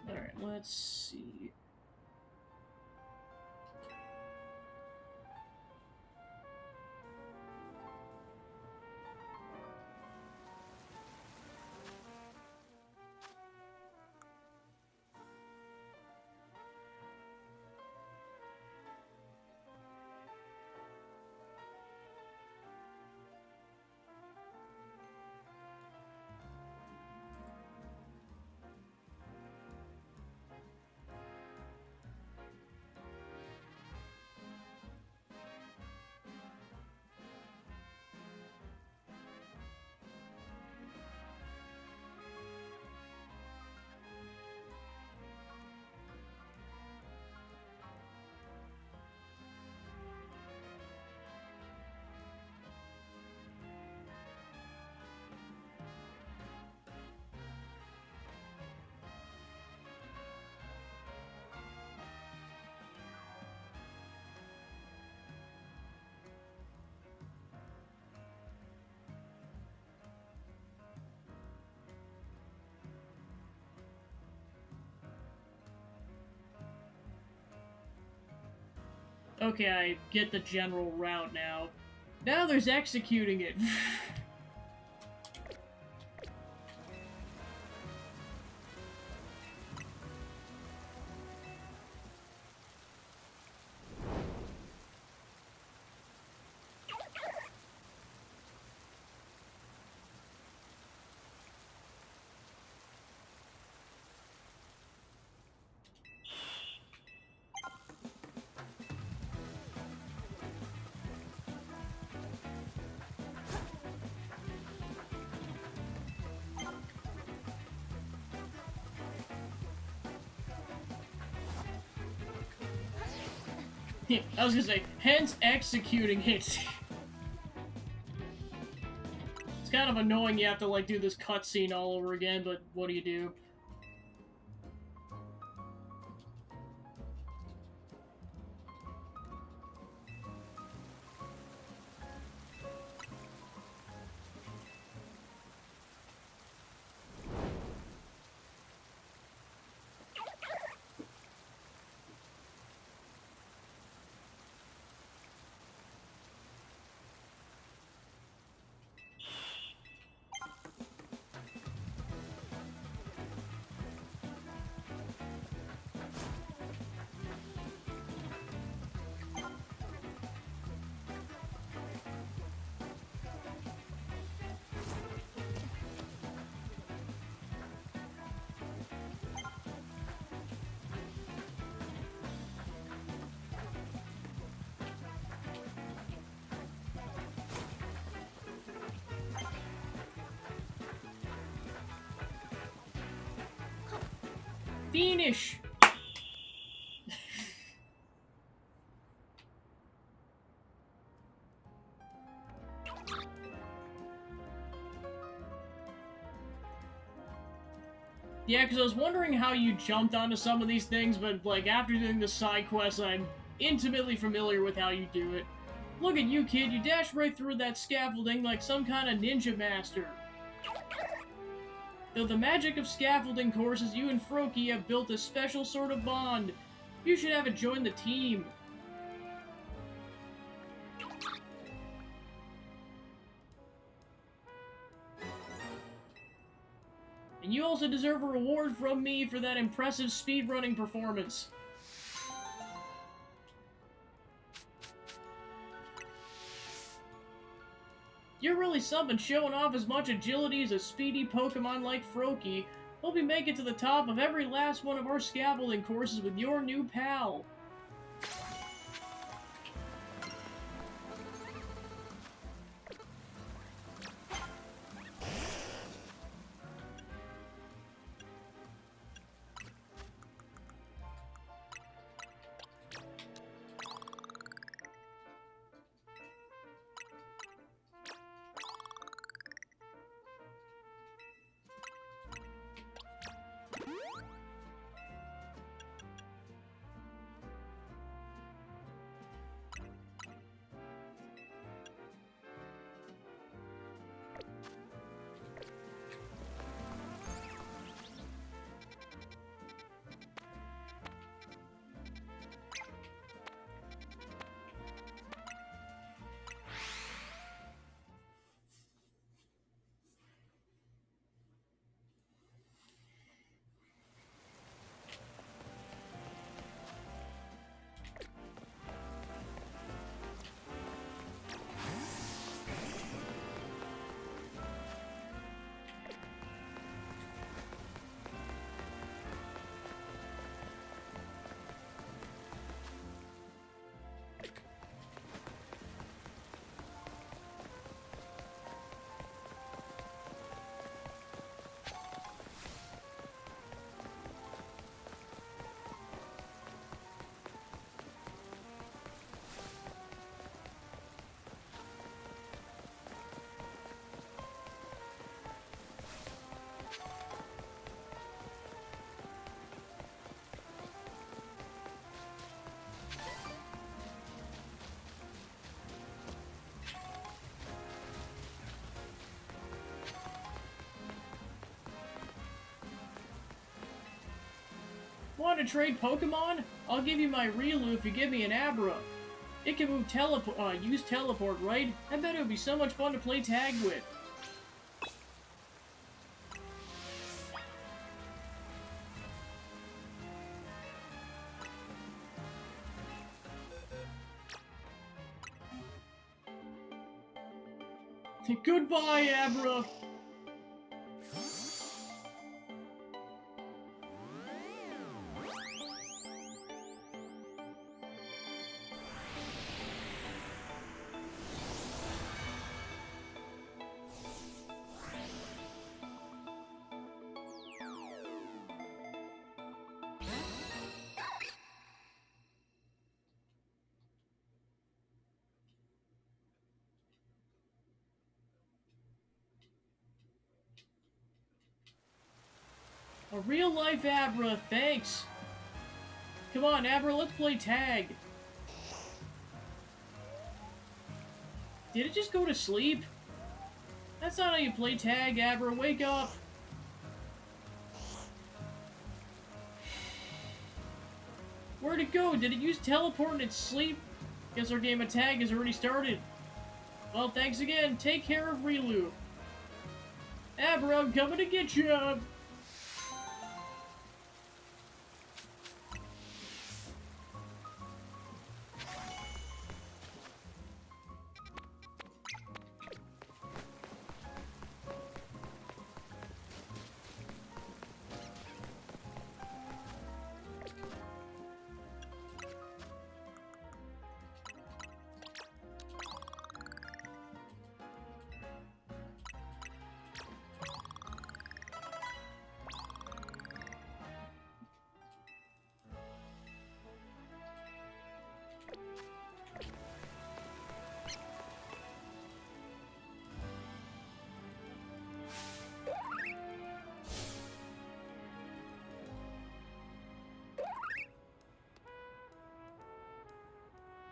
Alright, let's see. Okay, I get the general route now. Now there's executing it. I was gonna say, hence executing it. It's kind of annoying you have to, like, do this cutscene all over again, but what do you do? Fiendish! Yeah, because I was wondering how you jumped onto some of these things, but, like, after doing the side quests, I'm intimately familiar with how you do it. Look at you, kid, you dashed right through that scaffolding like some kind of ninja master. Though the magic of scaffolding courses, you and Froakie have built a special sort of bond. You should have it join the team. And you also deserve a reward from me for that impressive speedrunning performance. You're really something, showing off as much agility as a speedy Pokemon like Froakie. Hope you make it to the top of every last one of our scaffolding courses with your new pal. Want to trade Pokemon? I'll give you my Riolu if you give me an Abra. It can move use teleport, right? I bet it would be so much fun to play tag with. Goodbye, Abra! A real-life Abra, thanks! Come on, Abra, let's play tag! Did it just go to sleep? That's not how you play tag, Abra, wake up! Where'd it go? Did it use teleport in its sleep? Guess our game of tag has already started. Well, thanks again, take care of Riolu. Abra, I'm coming to get you!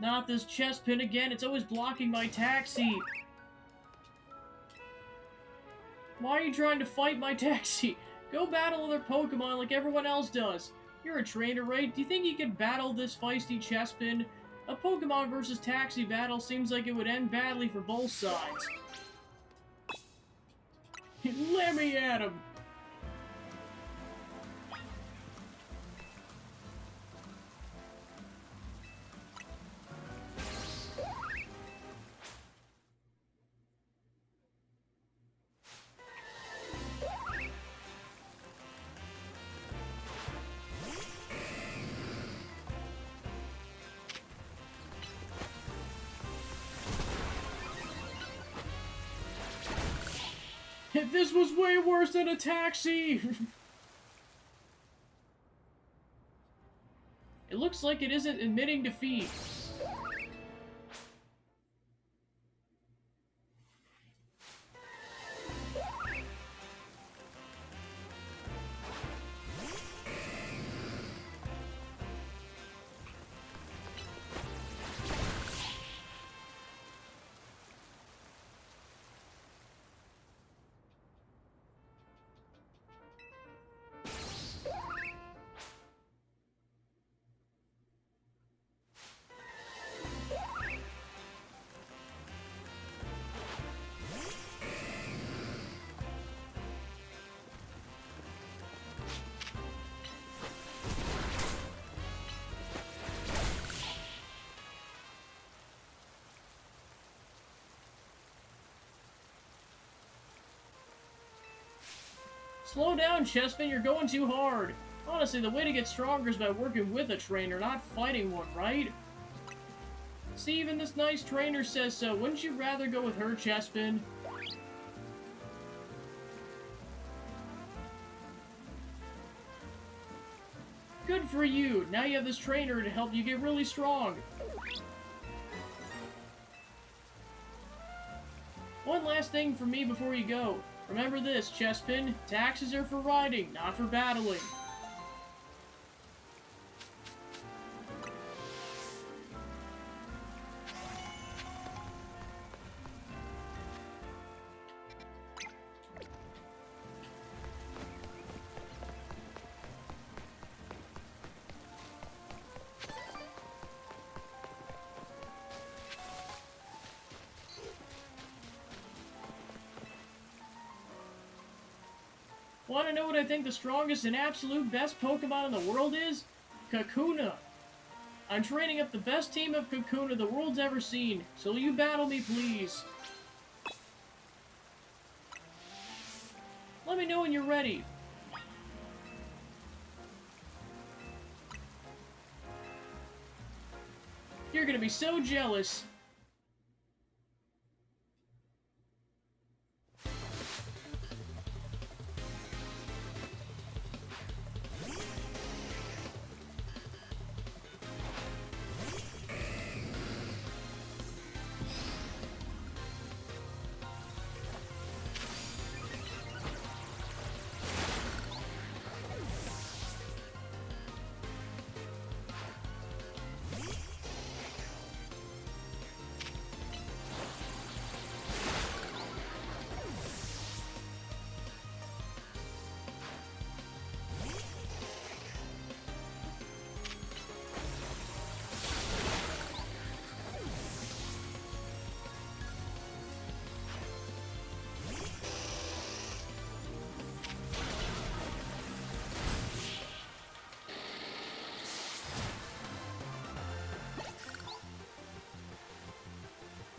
Not this chest pin again, it's always blocking my taxi! Why are you trying to fight my taxi? Go battle other Pokemon like everyone else does! You're a trainer, right? Do you think you could battle this feisty chest pin? A Pokemon versus taxi battle seems like it would end badly for both sides. Let me at him! This was way worse than a taxi! It looks like it isn't admitting defeat. Slow down, Chespin, you're going too hard. Honestly, the way to get stronger is by working with a trainer, not fighting one, right? See, even this nice trainer says so. Wouldn't you rather go with her, Chespin? Good for you. Now you have this trainer to help you get really strong. One last thing for me before you go. Remember this, Chespin. Taxes are for riding, not for battling. Want to know what I think the strongest and absolute best Pokemon in the world is? Kakuna. I'm training up the best team of Kakuna the world's ever seen, so will you battle me, please? Let me know when you're ready. You're gonna be so jealous.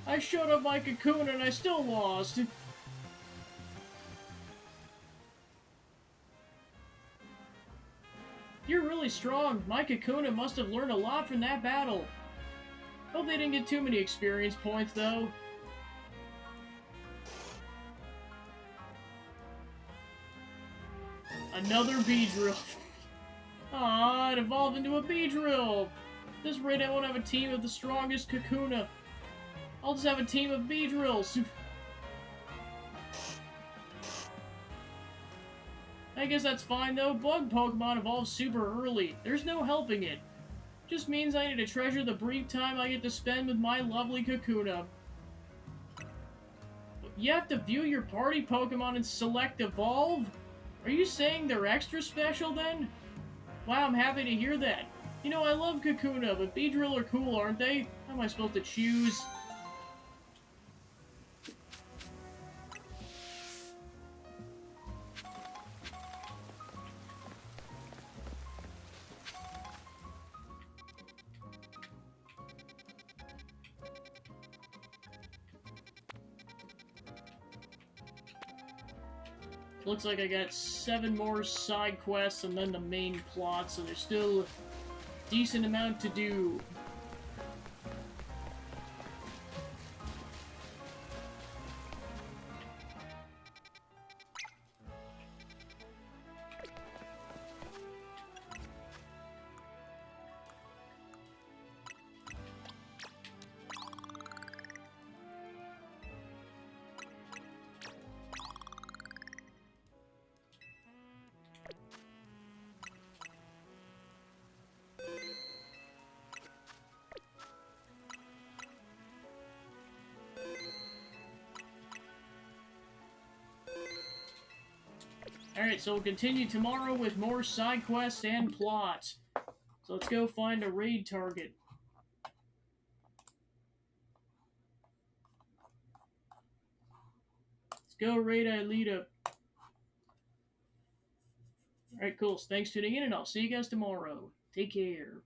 I showed up my Kakuna and I still lost. You're really strong. My Kakuna must have learned a lot from that battle. Hope they didn't get too many experience points, though. Another Beedrill. Aw, it evolved into a Beedrill. This rate I won't have a team of the strongest Kakuna. I'll just have a team of Beedrills. I guess that's fine though. Bug Pokemon evolve super early. There's no helping it. Just means I need to treasure the brief time I get to spend with my lovely Kakuna. You have to view your party Pokemon and select Evolve? Are you saying they're extra special then? Wow, I'm happy to hear that. You know, I love Kakuna, but Beedrill are cool, aren't they? How am I supposed to choose? Looks like I got 7 more side quests and then the main plot, so there's still a decent amount to do. Alright, so we'll continue tomorrow with more side quests and plots. So let's go find a raid target. Let's go raid Aelita. Alright, cool. So thanks for tuning in, and I'll see you guys tomorrow. Take care.